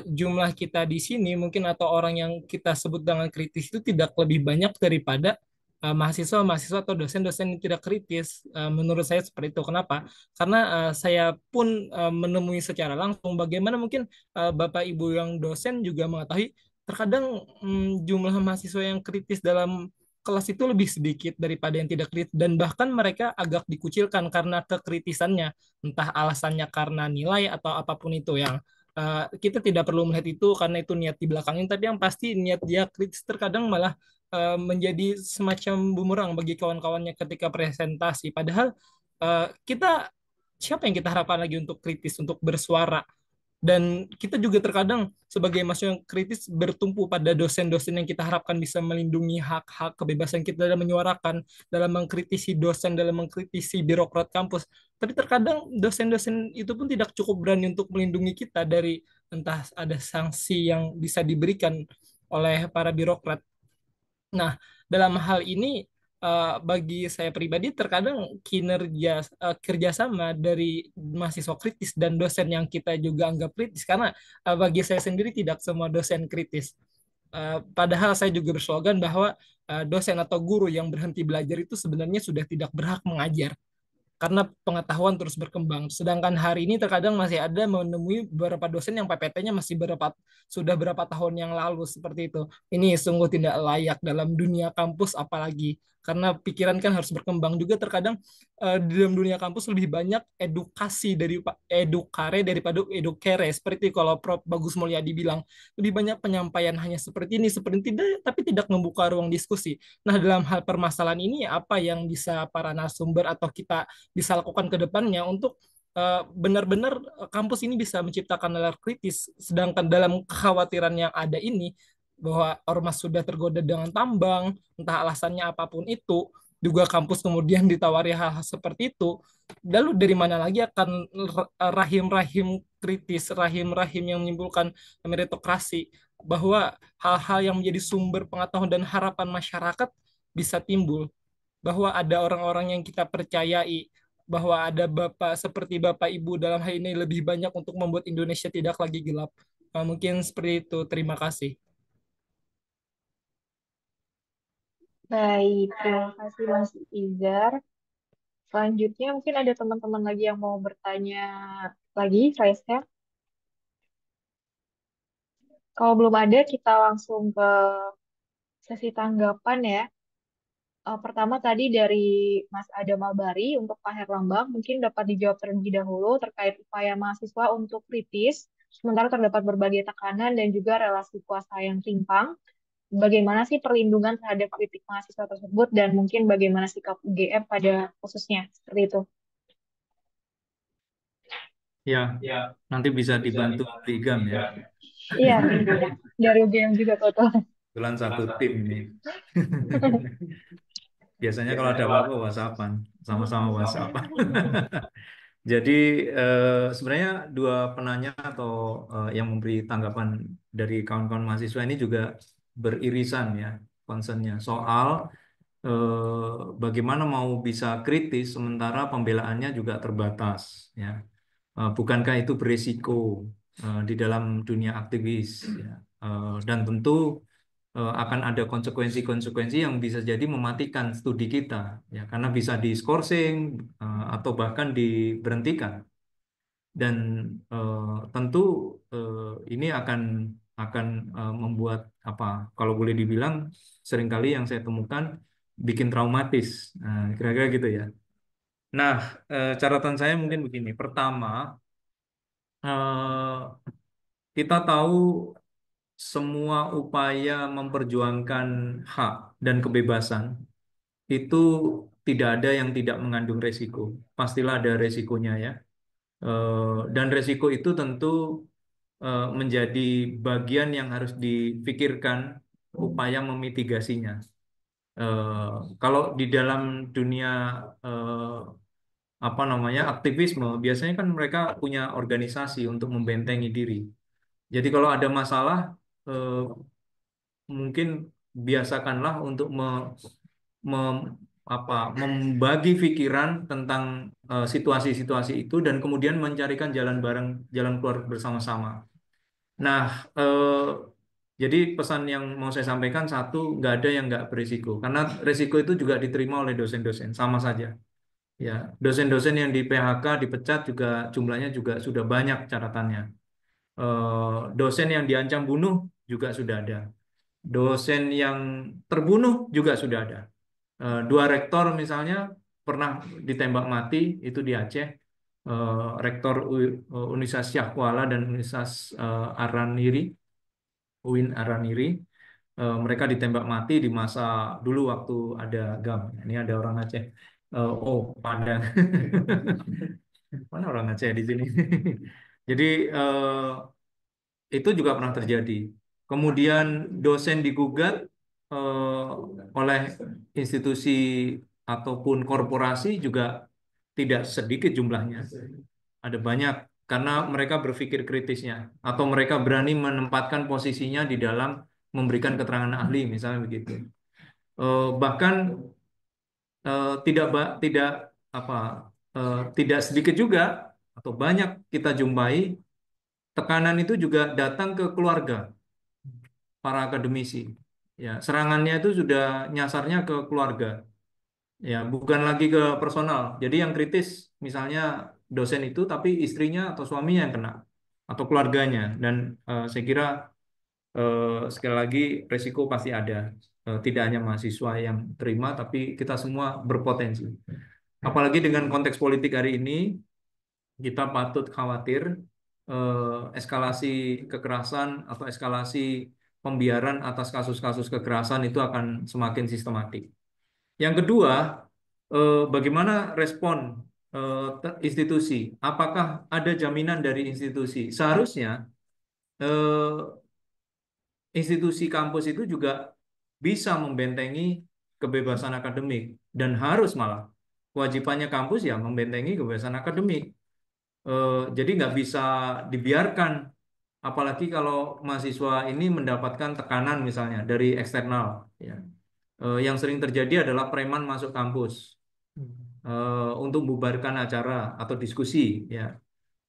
jumlah kita di sini mungkin atau orang yang kita sebut dengan kritis itu tidak lebih banyak daripada mahasiswa-mahasiswa atau dosen-dosen yang tidak kritis. Menurut saya seperti itu. Kenapa? Karena saya pun menemui secara langsung bagaimana mungkin Bapak Ibu yang dosen juga mengetahui terkadang jumlah mahasiswa yang kritis dalam kelas itu lebih sedikit daripada yang tidak kritis dan bahkan mereka agak dikucilkan karena kekritisannya, entah alasannya karena nilai atau apapun itu yang kita tidak perlu melihat itu karena itu niat di belakangnya, tapi yang pasti niat dia kritis terkadang malah menjadi semacam bumerang bagi kawan-kawannya ketika presentasi. Padahal kita siapa yang kita harapkan lagi untuk kritis, untuk bersuara? Dan kita juga terkadang sebagai mahasiswa yang kritis bertumpu pada dosen-dosen yang kita harapkan bisa melindungi hak-hak kebebasan kita dalam menyuarakan, dalam mengkritisi dosen, dalam mengkritisi birokrat kampus. Tapi terkadang dosen-dosen itu pun tidak cukup berani untuk melindungi kita dari entah ada sanksi yang bisa diberikan oleh para birokrat. Nah, dalam hal ini bagi saya pribadi terkadang kerjasama dari mahasiswa kritis dan dosen yang kita juga anggap kritis karena bagi saya sendiri tidak semua dosen kritis. Padahal saya juga berslogan bahwa dosen atau guru yang berhenti belajar itu sebenarnya sudah tidak berhak mengajar karena pengetahuan terus berkembang. Sedangkan hari ini terkadang masih ada menemui beberapa dosen yang PPT-nya masih sudah berapa tahun yang lalu seperti itu. Ini sungguh tidak layak dalam dunia kampus apalagi karena pikiran kan harus berkembang juga terkadang di dalam dunia kampus lebih banyak edukasi dari edukare daripada edukere seperti kalau Prof Bagus Mulyadi bilang lebih banyak penyampaian hanya seperti ini seperti tidak tapi tidak membuka ruang diskusi. Nah, dalam hal permasalahan ini apa yang bisa para narasumber atau kita bisa lakukan ke depannya untuk benar-benar kampus ini bisa menciptakan nalar kritis. Sedangkan dalam kekhawatiran yang ada ini, bahwa ormas sudah tergoda dengan tambang, entah alasannya apapun itu, juga kampus kemudian ditawari hal-hal seperti itu, lalu dari mana lagi akan rahim-rahim kritis, rahim-rahim yang menimbulkan meritokrasi, bahwa hal-hal yang menjadi sumber pengetahuan dan harapan masyarakat bisa timbul bahwa ada orang-orang yang kita percayai, bahwa ada bapak seperti bapak ibu dalam hal ini lebih banyak untuk membuat Indonesia tidak lagi gelap. Mungkin seperti itu. Terima kasih. Baik, terima kasih Mas Izar. Selanjutnya mungkin ada teman-teman lagi yang mau bertanya lagi, raise hand. Kalau belum ada, kita langsung ke sesi tanggapan ya. Pertama tadi dari Mas Adam Albari untuk Pak Herlambang, mungkin dapat dijawab terlebih dahulu terkait upaya mahasiswa untuk kritis, sementara terdapat berbagai tekanan dan juga relasi kuasa yang timpang. Bagaimana sih perlindungan terhadap kritik mahasiswa tersebut dan mungkin bagaimana sikap UGM pada khususnya, seperti itu. Ya, nanti bisa dibantu Ligam ya. Iya, dari UGM juga kebetulan. Kebetulan satu tim ini. Biasanya kalau ada apa-apa WhatsAppan, sama-sama WhatsAppan. Jadi sebenarnya dua penanya atau yang memberi tanggapan dari kawan-kawan mahasiswa ini juga beririsan ya concernnya soal bagaimana mau bisa kritis sementara pembelaannya juga terbatas ya. Bukankah itu berisiko di dalam dunia aktivis ya. Dan tentu akan ada konsekuensi-konsekuensi yang bisa jadi mematikan studi kita ya karena bisa di-skorsing atau bahkan diberhentikan. Dan tentu ini akan membuat apa kalau boleh dibilang seringkali yang saya temukan bikin traumatis. Nah, kira-kira gitu ya. Nah, catatan saya mungkin begini. Pertama, eh, kita tahu semua upaya memperjuangkan hak dan kebebasan itu tidak ada yang tidak mengandung resiko. Pastilah ada resikonya ya. Dan resiko itu tentu menjadi bagian yang harus difikirkan upaya memitigasinya. Kalau di dalam dunia eh, apa namanya aktivisme, biasanya kan mereka punya organisasi untuk membentengi diri. Jadi kalau ada masalah, eh, mungkin biasakanlah untuk mem- membagi pikiran tentang situasi-situasi itu dan kemudian mencarikan jalan keluar bersama-sama. Nah, jadi pesan yang mau saya sampaikan satu, nggak ada yang nggak berisiko. Karena risiko itu juga diterima oleh dosen-dosen, sama saja. Ya, dosen-dosen yang di PHK, dipecat juga jumlahnya juga sudah banyak catatannya. Dosen yang diancam bunuh juga sudah ada. Dosen yang terbunuh juga sudah ada. Dua rektor misalnya pernah ditembak mati, itu di Aceh. Rektor Universitas Syah Kuala dan Universitas Araniri. UIN Araniri, mereka ditembak mati di masa dulu waktu ada GAM. Ini ada orang Aceh. Oh, Padang. Mana orang Aceh di sini? Jadi itu juga pernah terjadi. Kemudian dosen digugat oleh institusi ataupun korporasi juga tidak sedikit jumlahnya. Ada banyak karena mereka berpikir kritisnya atau mereka berani menempatkan posisinya di dalam memberikan keterangan ahli misalnya begitu. Bahkan tidak apa tidak sedikit juga atau banyak kita jumpai tekanan itu juga datang ke keluarga para akademisi. Ya, serangannya itu sudah nyasarnya ke keluarga. Ya, bukan lagi ke personal. Jadi yang kritis misalnya dosen itu tapi istrinya atau suaminya yang kena atau keluarganya dan saya kira sekali lagi resiko pasti ada. Tidak hanya mahasiswa yang terima tapi kita semua berpotensi. Apalagi dengan konteks politik hari ini kita patut khawatir eskalasi kekerasan atau eskalasi pembiaran atas kasus-kasus kekerasan itu akan semakin sistematik. Yang kedua, bagaimana respon institusi? Apakah ada jaminan dari institusi? Seharusnya eh, institusi kampus itu juga bisa membentengi kebebasan akademik dan harus malah kewajibannya kampus ya membentengi kebebasan akademik. Jadi nggak bisa dibiarkan, apalagi kalau mahasiswa ini mendapatkan tekanan misalnya dari eksternal. Ya. Yang sering terjadi adalah preman masuk kampus untuk membubarkan acara atau diskusi. Ya.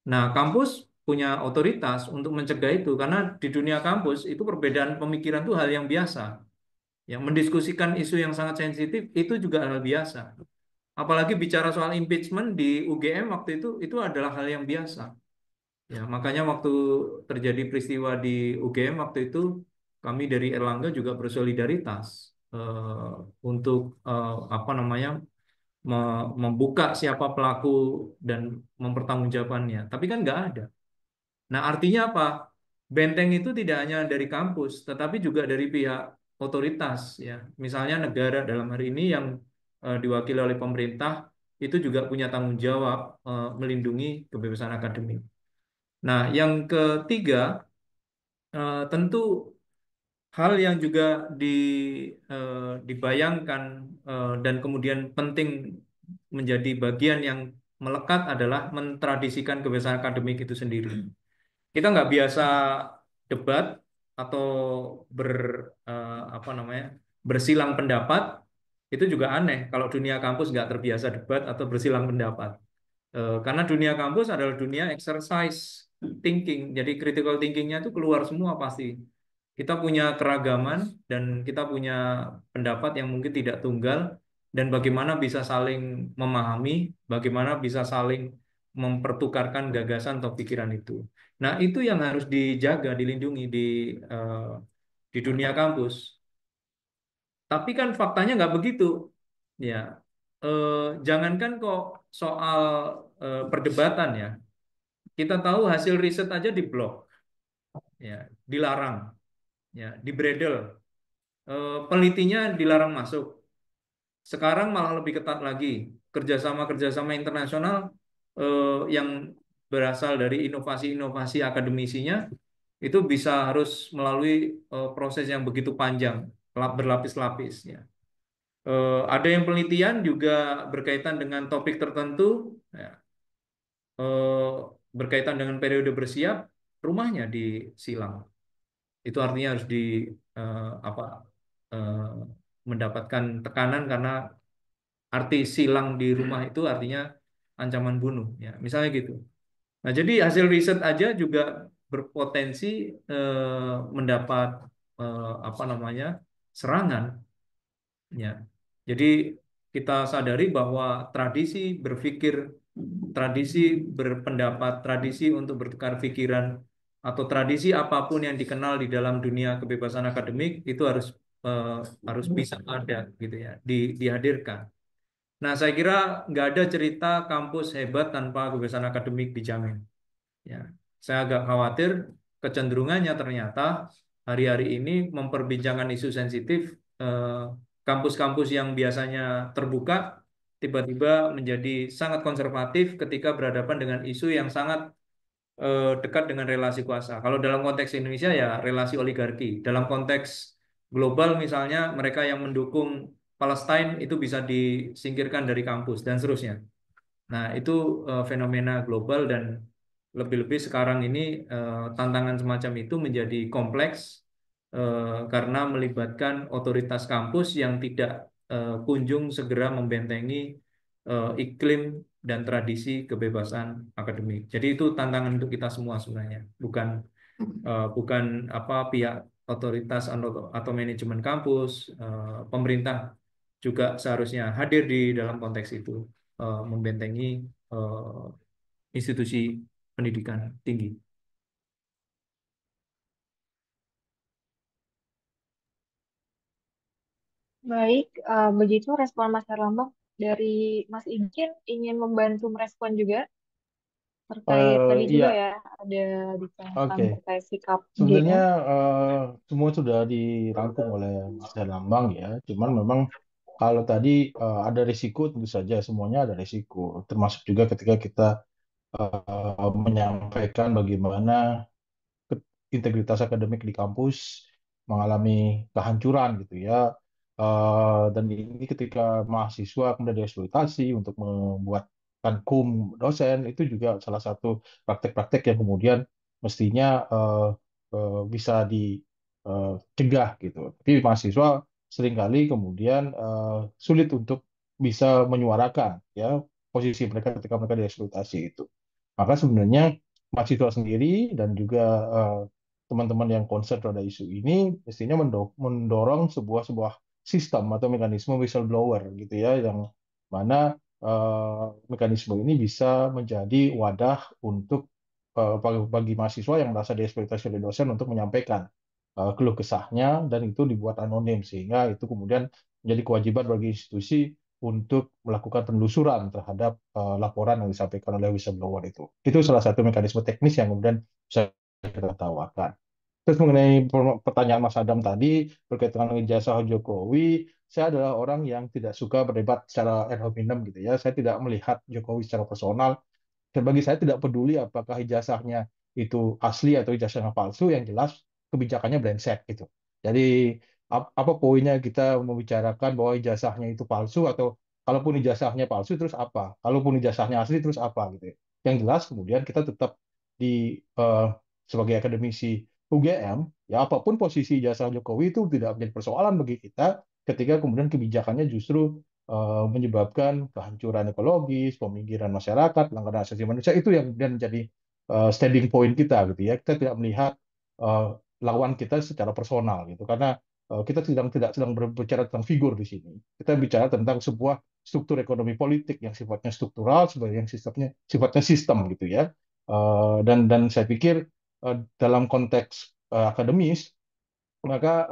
Nah, kampus punya otoritas untuk mencegah itu karena di dunia kampus itu perbedaan pemikiran itu hal yang biasa. Yang mendiskusikan isu yang sangat sensitif itu juga hal biasa. Apalagi bicara soal impeachment di UGM waktu itu adalah hal yang biasa. Ya, makanya waktu terjadi peristiwa di UGM waktu itu kami dari Erlangga juga bersolidaritas untuk apa namanya membuka siapa pelaku dan mempertanggungjawabkannya. Tapi kan nggak ada. Nah, artinya apa? Benteng itu tidak hanya dari kampus, tetapi juga dari pihak otoritas. Ya, misalnya negara dalam hari ini yang diwakili oleh pemerintah itu juga punya tanggung jawab melindungi kebebasan akademik. Nah, yang ketiga, tentu hal yang juga di, dibayangkan dan kemudian penting menjadi bagian yang melekat adalah mentradisikan kebebasan akademik itu sendiri. Kita nggak biasa debat atau ber apa namanya bersilang pendapat, itu juga aneh kalau dunia kampus nggak terbiasa debat atau bersilang pendapat. Karena dunia kampus adalah dunia exercise thinking, jadi critical thinkingnya itu keluar semua pasti. Kita punya keragaman dan kita punya pendapat yang mungkin tidak tunggal, dan bagaimana bisa saling memahami, bagaimana bisa saling mempertukarkan gagasan atau pikiran itu. Nah, itu yang harus dijaga, dilindungi eh, di dunia kampus. Tapi kan faktanya nggak begitu. Ya, eh, jangankan kok soal perdebatan ya. Kita tahu hasil riset aja diblok, ya, dilarang, ya, dibredel. Penelitinya dilarang masuk. Sekarang malah lebih ketat lagi. Kerjasama-kerjasama internasional yang berasal dari inovasi-inovasi akademisinya itu bisa harus melalui proses yang begitu panjang, berlapis-lapis. Ya. Ada yang penelitian juga berkaitan dengan topik tertentu, ya, eh, berkaitan dengan periode bersiap, rumahnya disilang. Itu artinya harus di apa eh, mendapatkan tekanan karena arti silang di rumah itu artinya ancaman bunuh, ya, misalnya gitu. Nah, jadi hasil riset aja juga berpotensi mendapat apa namanya serangan, ya. Jadi kita sadari bahwa tradisi berpikir, tradisi berpendapat, tradisi untuk bertukar pikiran, atau tradisi apapun yang dikenal di dalam dunia kebebasan akademik itu eh, harus bisa ada gitu ya, dihadirkan. Nah, saya kira nggak ada cerita kampus hebat tanpa kebebasan akademik dijamin. Ya, saya agak khawatir kecenderungannya ternyata hari-hari ini memperbincangkan isu sensitif, eh, kampus-kampus yang biasanya terbuka tiba-tiba menjadi sangat konservatif ketika berhadapan dengan isu yang sangat dekat dengan relasi kuasa. Kalau dalam konteks Indonesia ya relasi oligarki. Dalam konteks global misalnya mereka yang mendukung Palestine itu bisa disingkirkan dari kampus dan seterusnya. Nah, itu fenomena global, dan lebih-lebih sekarang ini tantangan semacam itu menjadi kompleks karena melibatkan otoritas kampus yang tidak kunjung segera membentengi iklim dan tradisi kebebasan akademik. Jadi itu tantangan untuk kita semua sebenarnya, bukan bukan apa pihak otoritas atau manajemen kampus, pemerintah juga seharusnya hadir di dalam konteks itu, membentengi institusi pendidikan tinggi. Baik, begitu respon Mas Herlambang. Dari Mas Igin ingin membantu merespon juga terkait tadi juga Iya, ya ada ditanyakan oke. terkait sikap Sebenarnya GM. semua sudah dirangkum oleh Mas Lambang ya. Cuman memang kalau tadi ada risiko, tentu saja semuanya ada risiko. Termasuk juga ketika kita menyampaikan bagaimana integritas akademik di kampus mengalami kehancuran gitu ya. Dan ini ketika mahasiswa kemudian dieksploitasi untuk membuatkan dosen, itu juga salah satu praktek-praktek yang kemudian mestinya bisa dicegah gitu. Tapi mahasiswa seringkali kemudian sulit untuk bisa menyuarakan ya posisi mereka ketika mereka dieksploitasi itu. Maka sebenarnya mahasiswa sendiri dan juga eh, teman-teman yang concern pada isu ini mestinya mendorong sebuah sebuah sistem atau mekanisme whistleblower gitu ya, yang mana mekanisme ini bisa menjadi wadah untuk bagi mahasiswa yang merasa dieksploitasi oleh dosen untuk menyampaikan keluh kesahnya, dan itu dibuat anonim sehingga itu kemudian menjadi kewajiban bagi institusi untuk melakukan penelusuran terhadap laporan yang disampaikan oleh whistleblower itu. Itu salah satu mekanisme teknis yang kemudian bisa kita tawarkan. Terus mengenai pertanyaan Mas Adam tadi berkaitan dengan ijazah Jokowi, saya adalah orang yang tidak suka berdebat secara ad hominem gitu ya. Saya tidak melihat Jokowi secara personal. Dan bagi saya tidak peduli apakah ijazahnya itu asli atau ijazahnya palsu, yang jelas kebijakannya brengsek gitu. Jadi apa poinnya kita membicarakan bahwa ijazahnya itu palsu, atau kalaupun ijazahnya palsu terus apa? Kalaupun ijazahnya asli terus apa gitu ya. Yang jelas kemudian kita tetap di sebagai akademisi UGM, ya apapun posisi ijazah Jokowi itu tidak menjadi persoalan bagi kita ketika kemudian kebijakannya justru menyebabkan kehancuran ekologis, peminggiran masyarakat, pelanggaran asasi manusia, itu yang kemudian menjadi standing point kita gitu ya. Kita tidak melihat eh, lawan kita secara personal gitu, karena kita tidak sedang berbicara tentang figur di sini. Kita bicara tentang sebuah struktur ekonomi politik yang sifatnya struktural, sebagai yang sifatnya sistem gitu ya. Dan saya pikir dalam konteks akademis, maka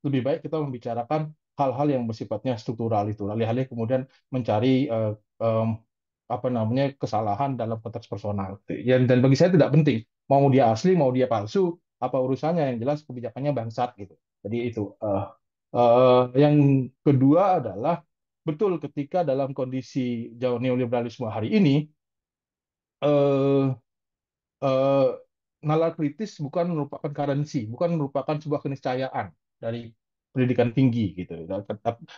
lebih baik kita membicarakan hal-hal yang bersifatnya struktural itu, alih-alih kemudian mencari em, apa namanya kesalahan dalam konteks personal. Dan bagi saya tidak penting mau dia asli mau dia palsu, apa urusannya, yang jelas kebijakannya bangsat gitu. Jadi itu. Yang kedua adalah betul ketika dalam kondisi jauh neoliberalisme hari ini, eh, eh, nalar kritis bukan merupakan currency, bukan merupakan sebuah keniscayaan dari pendidikan tinggi gitu.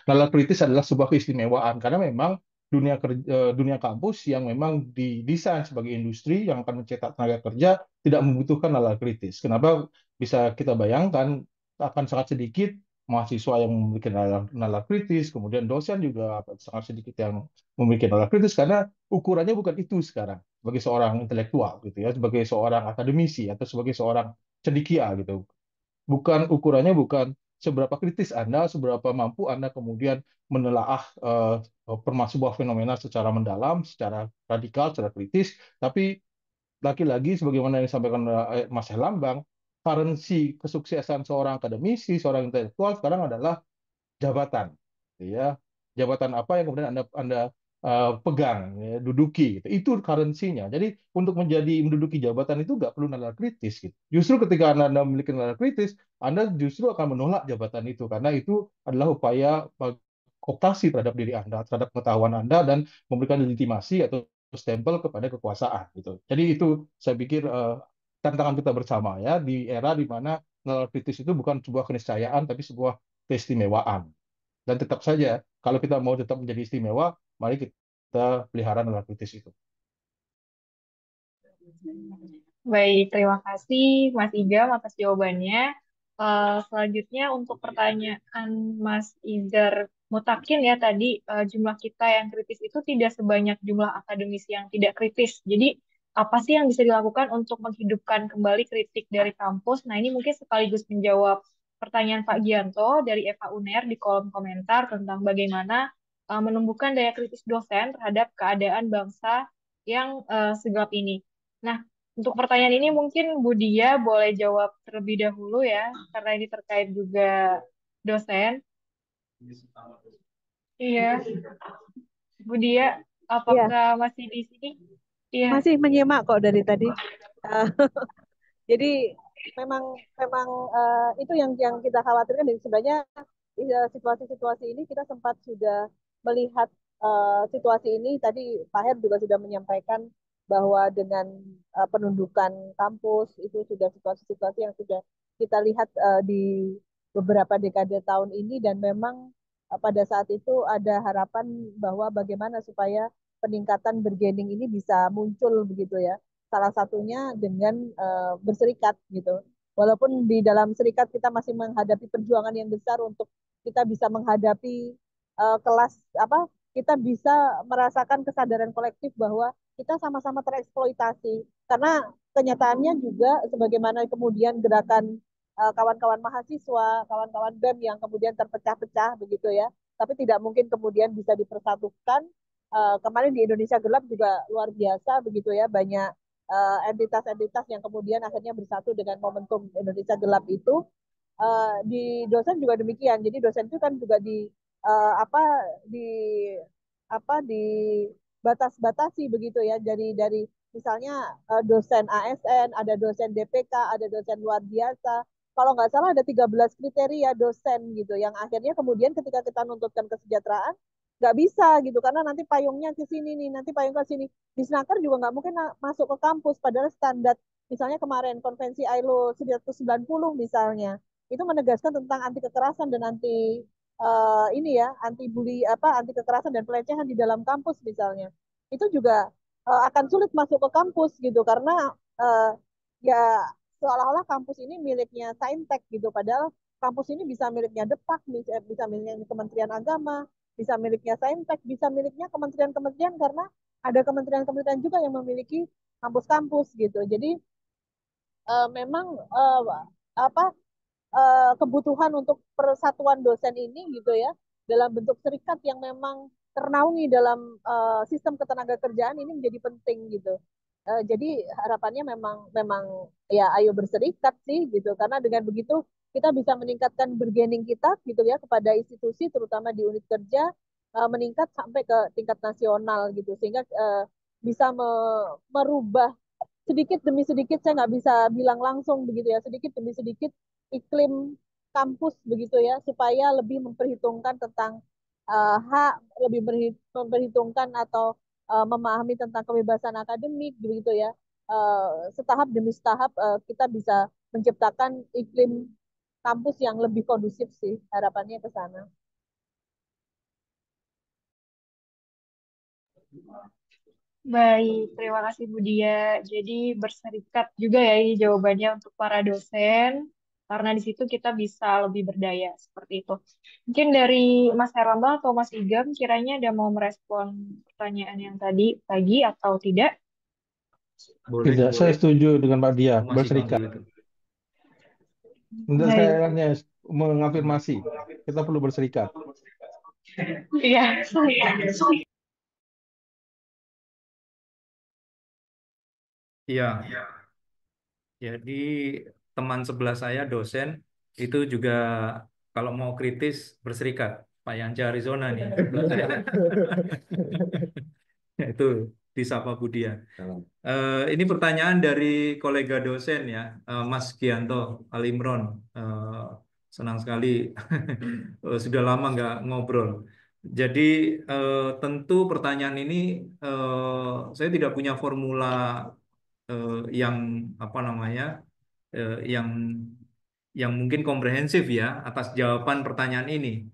Nalar kritis adalah sebuah keistimewaan karena memang dunia kampus yang memang didesain sebagai industri yang akan mencetak tenaga kerja tidak membutuhkan nalar kritis. Kenapa bisa kita bayangkan akan sangat sedikit mahasiswa yang memiliki nalar kritis, kemudian dosen juga sangat sedikit yang memiliki nalar kritis karena ukurannya bukan itu sekarang sebagai seorang intelektual gitu ya, sebagai seorang akademisi atau sebagai seorang cendekia gitu. Ukurannya bukan seberapa kritis Anda, seberapa mampu Anda kemudian menelaah sebuah fenomena secara mendalam, secara radikal, secara kritis, tapi lagi-lagi sebagaimana yang disampaikan Mas Herlambang, currency kesuksesan seorang akademisi, seorang intelektual sekarang adalah jabatan, gitu ya. Jabatan apa yang kemudian Anda pegang, ya, duduki, gitu. Itu currency-nya. Jadi untuk menduduki jabatan itu nggak perlu nalar kritis, gitu. Justru ketika Anda memiliki nalar kritis, Anda justru akan menolak jabatan itu karena itu adalah upaya kooptasi terhadap diri Anda, terhadap pengetahuan Anda, dan memberikan legitimasi atau stempel kepada kekuasaan, gitu. Jadi itu saya pikir tantangan kita bersama ya di era di mana nalar kritis itu bukan sebuah keniscayaan tapi sebuah keistimewaan. Dan tetap saja, kalau kita mau tetap menjadi istimewa, mari kita pelihara nalar kritis itu. Baik, terima kasih Mas Igam atas jawabannya. Selanjutnya untuk pertanyaan Mas Izar Mutakin ya tadi, jumlah kita yang kritis itu tidak sebanyak jumlah akademisi yang tidak kritis. Jadi apa sih yang bisa dilakukan untuk menghidupkan kembali kritik dari kampus? Nah, ini mungkin sekaligus menjawab pertanyaan Pak Gianto dari Eva Uner di kolom komentar tentang bagaimana menumbuhkan daya kritis dosen terhadap keadaan bangsa yang segelap ini. Nah, untuk pertanyaan ini mungkin Bu Dia boleh jawab terlebih dahulu ya, karena ini terkait juga dosen. Iya, Bu Dia, Iya, apakah masih di sini? Iya, masih menyimak kok dari tadi. Eh, Jadi memang memang itu yang kita khawatirkan, dan sebenarnya situasi-situasi ini kita sempat sudah melihat situasi ini. Tadi Pak Her juga sudah menyampaikan bahwa dengan penundukan kampus itu sudah situasi-situasi yang sudah kita lihat di beberapa dekade tahun ini, dan memang pada saat itu ada harapan bahwa bagaimana supaya peningkatan bergening ini bisa muncul begitu ya, salah satunya dengan berserikat gitu. Walaupun di dalam serikat kita masih menghadapi perjuangan yang besar untuk kita bisa menghadapi kelas apa, kita bisa merasakan kesadaran kolektif bahwa kita sama-sama tereksploitasi. Karena kenyataannya juga sebagaimana kemudian gerakan kawan-kawan mahasiswa, kawan-kawan BEM yang kemudian terpecah-pecah begitu ya. Tapi tidak mungkin kemudian bisa dipersatukan. Kemarin di Indonesia Gelap juga luar biasa begitu ya, banyak entitas-entitas yang kemudian akhirnya bersatu dengan momentum Indonesia Gelap itu. Di dosen juga demikian. Jadi dosen itu kan juga apa di di batas-batasi begitu ya, dari misalnya dosen ASN, ada dosen DPK, ada dosen luar biasa, kalau nggak salah ada 13 kriteria dosen gitu yang akhirnya kemudian ketika kita nuntutkan kesejahteraan nggak bisa gitu karena nanti payungnya ke sini nih, nanti payung ke sini. Disnaker juga nggak mungkin masuk ke kampus padahal standar misalnya kemarin konvensi ILO 190 misalnya itu menegaskan tentang anti kekerasan dan anti ini ya anti bully apa anti kekerasan dan pelecehan di dalam kampus misalnya itu juga akan sulit masuk ke kampus gitu karena uh, ya seolah-olah kampus ini miliknya Saintek gitu padahal kampus ini bisa miliknya Depak bisa miliknya Kementerian Agama bisa miliknya Saintek bisa miliknya kementerian-kementerian karena ada kementerian-kementerian juga yang memiliki kampus-kampus gitu jadi memang apa kebutuhan untuk persatuan dosen ini gitu ya dalam bentuk serikat yang memang ternaungi dalam sistem ketenaga kerjaan ini menjadi penting gitu. Jadi harapannya memang memang ya ayo berserikat sih gitu karena dengan begitu kita bisa meningkatkan bargaining kita gitu ya kepada institusi terutama di unit kerja meningkat sampai ke tingkat nasional gitu sehingga bisa merubah sedikit demi sedikit saya nggak bisa bilang langsung begitu ya sedikit demi sedikit iklim kampus begitu ya supaya lebih memperhitungkan tentang hak lebih memperhitungkan atau memahami tentang kebebasan akademik begitu ya setahap demi setahap kita bisa menciptakan iklim kampus yang lebih kondusif sih harapannya ke sana. Baik, terima kasih Bu Dia. Jadi berserikat juga ya ini jawabannya untuk para dosen, karena di situ kita bisa lebih berdaya seperti itu. Mungkin dari Mas Herlambang atau Mas Igam, kiranya ada mau merespon pertanyaan yang tadi pagi atau tidak? Boleh, Tidak, saya boleh. setuju dengan Pak Dia, Masih berserikat. panggil itu. Untuk saya Baik. hanya mengafirmasi, kita perlu berserikat. Iya. Iya, jadi teman sebelah saya dosen itu juga kalau mau kritis berserikat. Pak Yanja Arizona nih. sebelah saya. Itu disapa Budia. Ini pertanyaan dari kolega dosen ya, Mas Gianto Alimron. Senang sekali sudah lama nggak ngobrol. Jadi tentu pertanyaan ini saya tidak punya formula yang apa namanya yang mungkin komprehensif ya atas jawaban pertanyaan ini.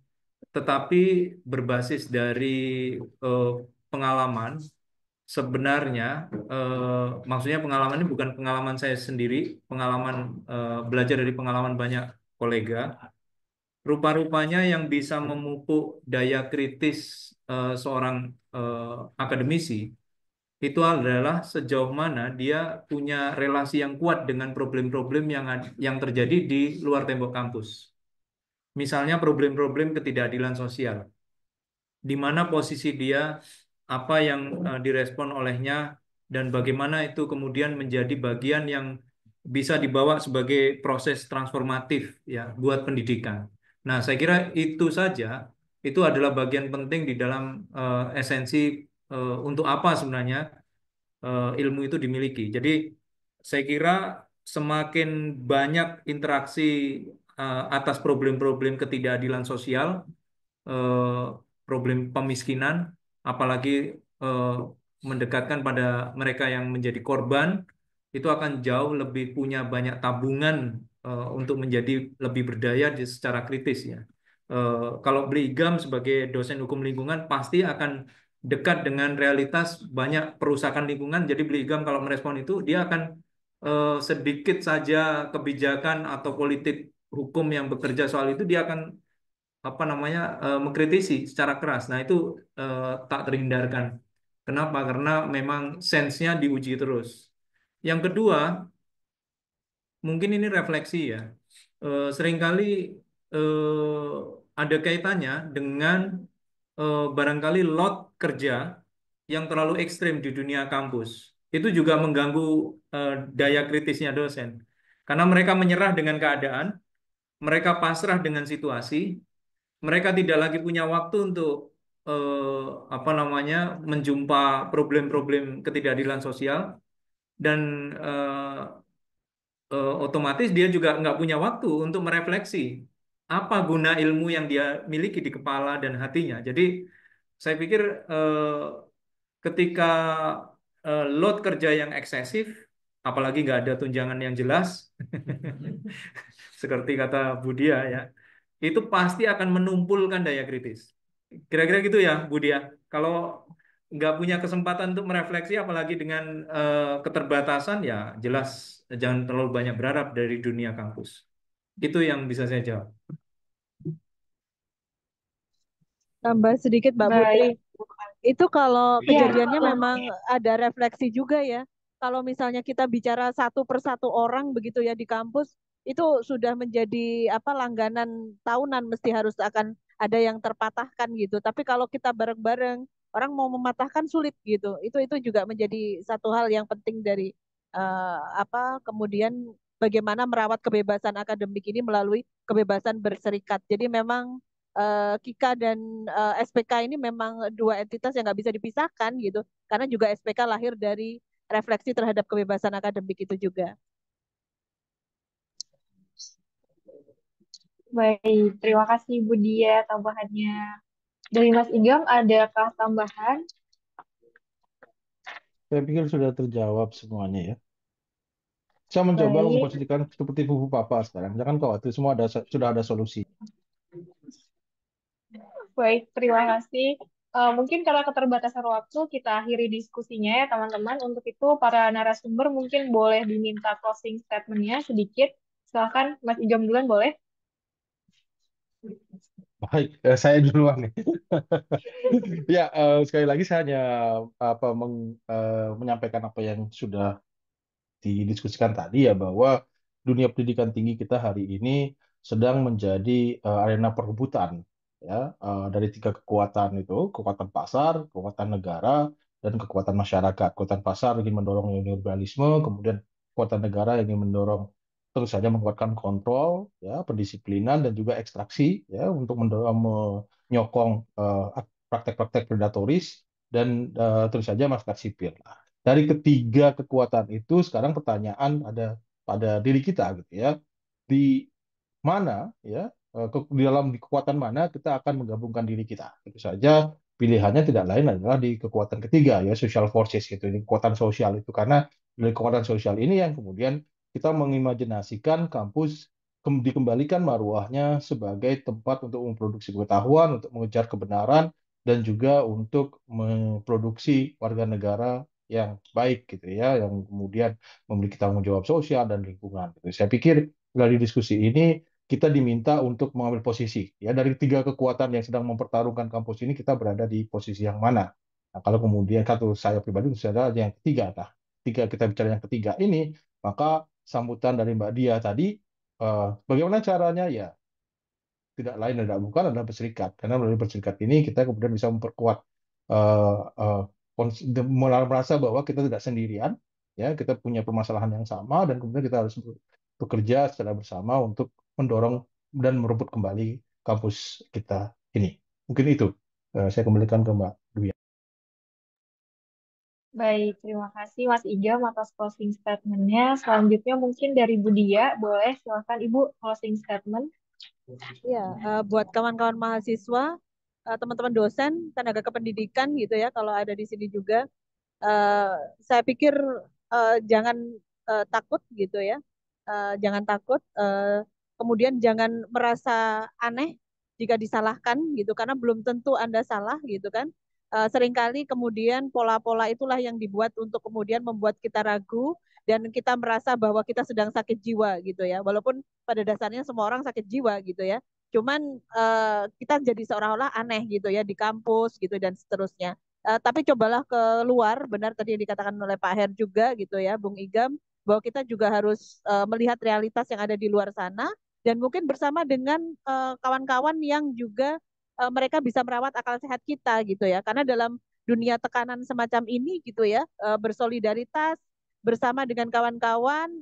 Tetapi berbasis dari eh, pengalaman sebenarnya maksudnya pengalaman ini bukan pengalaman saya sendiri, pengalaman belajar dari pengalaman banyak kolega. Rupa-rupanya yang bisa memupuk daya kritis seorang akademisi itu adalah sejauh mana dia punya relasi yang kuat dengan problem-problem yang terjadi di luar tembok kampus. Misalnya problem-problem ketidakadilan sosial, di mana posisi dia, apa yang direspon olehnya, dan bagaimana itu kemudian menjadi bagian yang bisa dibawa sebagai proses transformatif ya buat pendidikan. Nah, saya kira itu saja, itu adalah bagian penting di dalam esensi untuk apa sebenarnya ilmu itu dimiliki. Jadi saya kira semakin banyak interaksi atas problem-problem ketidakadilan sosial, eh, problem pemiskinan, apalagi eh, mendekatkan pada mereka yang menjadi korban, itu akan jauh lebih punya banyak tabungan untuk menjadi lebih berdaya secara kritis ya. Kalau Bli Igam sebagai dosen hukum lingkungan pasti akan dekat dengan realitas banyak perusakan lingkungan. Jadi Bli Igam kalau merespon itu dia akan sedikit saja kebijakan atau politik hukum yang bekerja soal itu dia akan apa namanya mengkritisi secara keras. Nah itu tak terhindarkan. Kenapa? Karena memang sensenya diuji terus. Yang kedua, mungkin ini refleksi ya. Seringkali ada kaitannya dengan barangkali load kerja yang terlalu ekstrim di dunia kampus. Itu juga mengganggu daya kritisnya dosen. Karena mereka menyerah dengan keadaan, mereka pasrah dengan situasi, mereka tidak lagi punya waktu untuk apa namanya menjumpa problem-problem ketidakadilan sosial dan otomatis dia juga nggak punya waktu untuk merefleksi apa guna ilmu yang dia miliki di kepala dan hatinya. Jadi saya pikir ketika load kerja yang eksesif, apalagi nggak ada tunjangan yang jelas, seperti kata Budia ya, itu pasti akan menumpulkan daya kritis. Kira-kira gitu ya, Budia. Kalau nggak punya kesempatan untuk merefleksi, apalagi dengan keterbatasan, ya jelas jangan terlalu banyak berharap dari dunia kampus. Itu yang bisa saya jawab. Tambah sedikit Mbak Putri. Baik. Itu kalau Iya. kejadiannya memang ada refleksi juga ya. Kalau misalnya kita bicara satu persatu orang begitu ya di kampus, itu sudah menjadi apa langganan tahunan mesti harus akan ada yang terpatahkan gitu. Tapi kalau kita bareng-bareng, orang mau mematahkan sulit gitu. Itu juga menjadi satu hal yang penting dari apa kemudian bagaimana merawat kebebasan akademik ini melalui kebebasan berserikat. Jadi memang Kika dan SPK ini memang dua entitas yang nggak bisa dipisahkan gitu. Karena juga SPK lahir dari refleksi terhadap kebebasan akademik itu juga. Baik, terima kasih Bu Dia tambahannya. Dari Mas Igam, adakah tambahan? Saya pikir sudah terjawab semuanya ya. Saya mencoba Baik, memposisikan seperti Fufu Papa sekarang. Jangan khawatir, semua sudah ada solusi. baik, terima kasih. Mungkin karena keterbatasan waktu, kita akhiri diskusinya ya teman-teman. Untuk itu, para narasumber mungkin boleh diminta closing statement-nya sedikit. Silakan, Mas Igam duluan boleh? Baik, saya duluan nih. Ya, sekali lagi saya hanya menyampaikan apa yang sudah didiskusikan tadi ya, bahwa dunia pendidikan tinggi kita hari ini sedang menjadi arena perebutan ya, dari tiga kekuatan itu: kekuatan pasar, kekuatan negara, dan kekuatan masyarakat. Kekuatan pasar ingin mendorong neoliberalisme, kemudian kekuatan negara ingin mendorong tentu saja menguatkan kontrol ya, pendisiplinan, dan juga ekstraksi ya, untuk mendorong menyokong praktek-praktek predatoris, dan tentu saja masyarakat sipil. Dari ketiga kekuatan itu, sekarang pertanyaan ada pada diri kita gitu ya. Di mana ya, di dalam di kekuatan mana kita akan menggabungkan diri kita. Itu saja, pilihannya tidak lain adalah di kekuatan ketiga ya, social forces gitu, ini kekuatan sosial itu. Karena dari kekuatan sosial ini yang kemudian kita mengimajinasikan kampus dikembalikan marwahnya sebagai tempat untuk memproduksi pengetahuan, untuk mengejar kebenaran, dan juga untuk memproduksi warga negara yang baik gitu ya, yang kemudian memiliki tanggung jawab sosial dan lingkungan gitu. Saya pikir dari diskusi ini kita diminta untuk mengambil posisi ya, dari tiga kekuatan yang sedang mempertarungkan kampus ini, kita berada di posisi yang mana. Nah, kalau kemudian kata saya pribadi saya ada yang ketiga, nah ketika kita bicara yang ketiga ini, maka sambutan dari Mbak Dia tadi, bagaimana caranya ya, tidak lain dan tidak bukan adalah berserikat. Karena melalui berserikat ini kita kemudian bisa memperkuat, eh, eh, merasa bahwa kita tidak sendirian, ya kita punya permasalahan yang sama, dan kemudian kita harus bekerja secara bersama untuk mendorong dan merebut kembali kampus kita ini. Mungkin itu. Saya kembalikan ke Mbak Dwi. Baik, terima kasih Mas Igam atas closing statement-nya. Selanjutnya mungkin dari Bu Dia, boleh silakan Ibu closing statement. Ya, buat kawan-kawan mahasiswa, teman-teman dosen, tenaga kependidikan gitu ya, kalau ada di sini juga, eh, saya pikir jangan takut gitu ya. Jangan takut, kemudian jangan merasa aneh jika disalahkan gitu, karena belum tentu Anda salah gitu kan. Seringkali kemudian pola-pola itulah yang dibuat untuk kemudian membuat kita ragu dan kita merasa bahwa kita sedang sakit jiwa gitu ya. Walaupun pada dasarnya semua orang sakit jiwa gitu ya. Cuman kita jadi seolah-olah aneh gitu ya di kampus gitu dan seterusnya. Tapi cobalah keluar, benar tadi yang dikatakan oleh Pak Her juga gitu ya, Bung Igam, bahwa kita juga harus melihat realitas yang ada di luar sana dan mungkin bersama dengan kawan-kawan yang juga mereka bisa merawat akal sehat kita gitu ya. Karena dalam dunia tekanan semacam ini gitu ya, bersolidaritas bersama dengan kawan-kawan,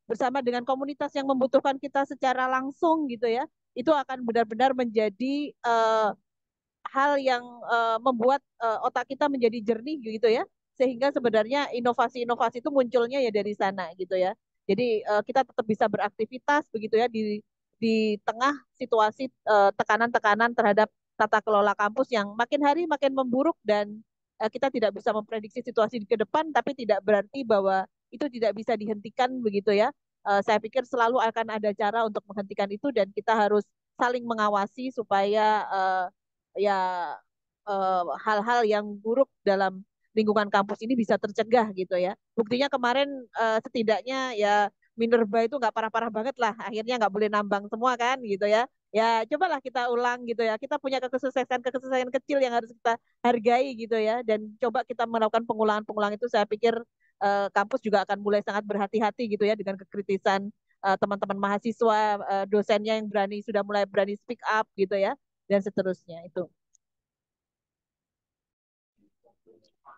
bersama dengan komunitas yang membutuhkan kita secara langsung gitu ya, itu akan benar-benar menjadi hal yang membuat otak kita menjadi jernih gitu ya, sehingga sebenarnya inovasi-inovasi itu munculnya ya dari sana gitu ya. Jadi kita tetap bisa beraktivitas begitu ya di tengah situasi tekanan-tekanan terhadap tata kelola kampus yang makin hari makin memburuk dan kita tidak bisa memprediksi situasi ke depan, tapi tidak berarti bahwa itu tidak bisa dihentikan begitu ya. Saya pikir selalu akan ada cara untuk menghentikan itu dan kita harus saling mengawasi supaya ya hal-hal yang buruk dalam lingkungan kampus ini bisa tercegah gitu ya. Buktinya kemarin setidaknya ya Minerba itu nggak parah-parah banget lah. Akhirnya nggak boleh nambang semua kan gitu ya. Ya cobalah kita ulang gitu ya. Kita punya kesuksesan kecil yang harus kita hargai gitu ya. Dan coba kita melakukan pengulangan-pengulangan itu. Saya pikir kampus juga akan mulai sangat berhati-hati gitu ya dengan kekritisan teman-teman mahasiswa, dosennya yang sudah mulai berani speak up gitu ya. Dan seterusnya itu.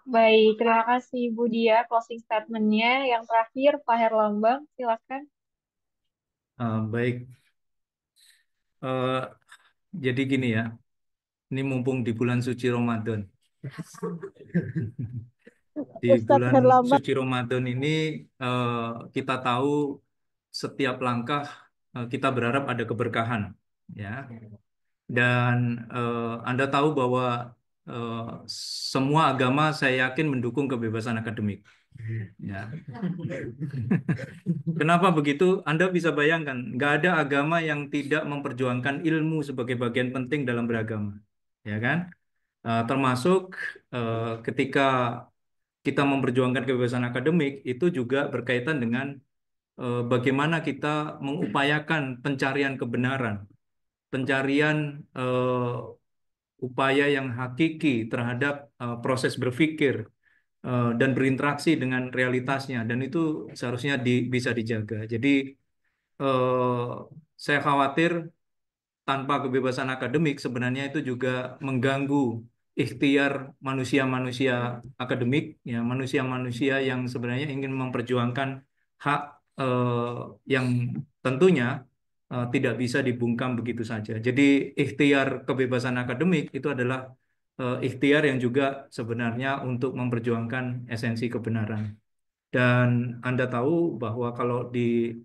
Baik, terima kasih Bu Dia closing statement-nya. Yang terakhir, Pak Herlambang, silakan. Baik, Eh, jadi gini ya, ini mumpung di bulan suci Ramadan. Di Ustadz bulan Herlambang. suci Ramadan ini kita tahu setiap langkah kita berharap ada keberkahan, ya. Dan Anda tahu bahwa eh, semua agama saya yakin mendukung kebebasan akademik. Ya. Kenapa begitu? Anda bisa bayangkan, nggak ada agama yang tidak memperjuangkan ilmu sebagai bagian penting dalam beragama, ya kan? Termasuk ketika kita memperjuangkan kebebasan akademik, itu juga berkaitan dengan bagaimana kita mengupayakan pencarian kebenaran, pencarian upaya yang hakiki terhadap proses berpikir dan berinteraksi dengan realitasnya, dan itu seharusnya bisa dijaga. Jadi eh, saya khawatir tanpa kebebasan akademik sebenarnya itu juga mengganggu ikhtiar manusia-manusia akademik, ya, manusia-manusia yang sebenarnya ingin memperjuangkan hak yang tentunya tidak bisa dibungkam begitu saja. Jadi ikhtiar kebebasan akademik itu adalah ikhtiar yang juga sebenarnya untuk memperjuangkan esensi kebenaran. Dan Anda tahu bahwa kalau di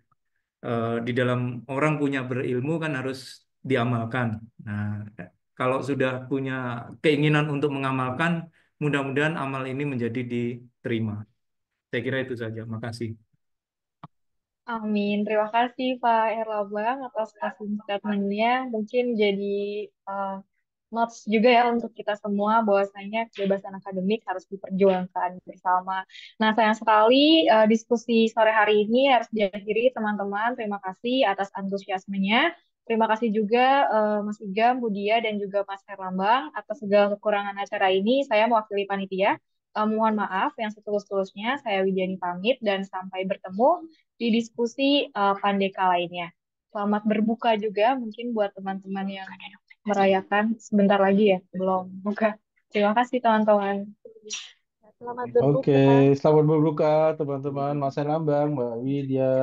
dalam orang punya berilmu kan harus diamalkan. Nah, kalau sudah punya keinginan untuk mengamalkan, mudah-mudahan amal ini menjadi diterima. Saya kira itu saja. Makasih. Amin. Terima kasih Pak Herlambang atas closing statement-nya. Mungkin jadi uh, notes juga ya untuk kita semua bahwasanya kebebasan akademik harus diperjuangkan bersama. Nah, sayang sekali diskusi sore hari ini harus diakhiri teman-teman. Terima kasih atas antusiasmenya. Terima kasih juga Mas Igam, Budia, dan juga Mas Herlambang atas segala kekurangan acara ini. Saya mewakili panitia. Mohon maaf yang setulus-tulusnya. Saya Widiani pamit dan sampai bertemu di diskusi Pandeka lainnya. Selamat berbuka juga mungkin buat teman-teman yang merayakan sebentar lagi ya, belum buka. Terima kasih teman-teman. Selamat Oke, berbuka. selamat berbuka teman-teman. Mas Lambang, Mbak Widya.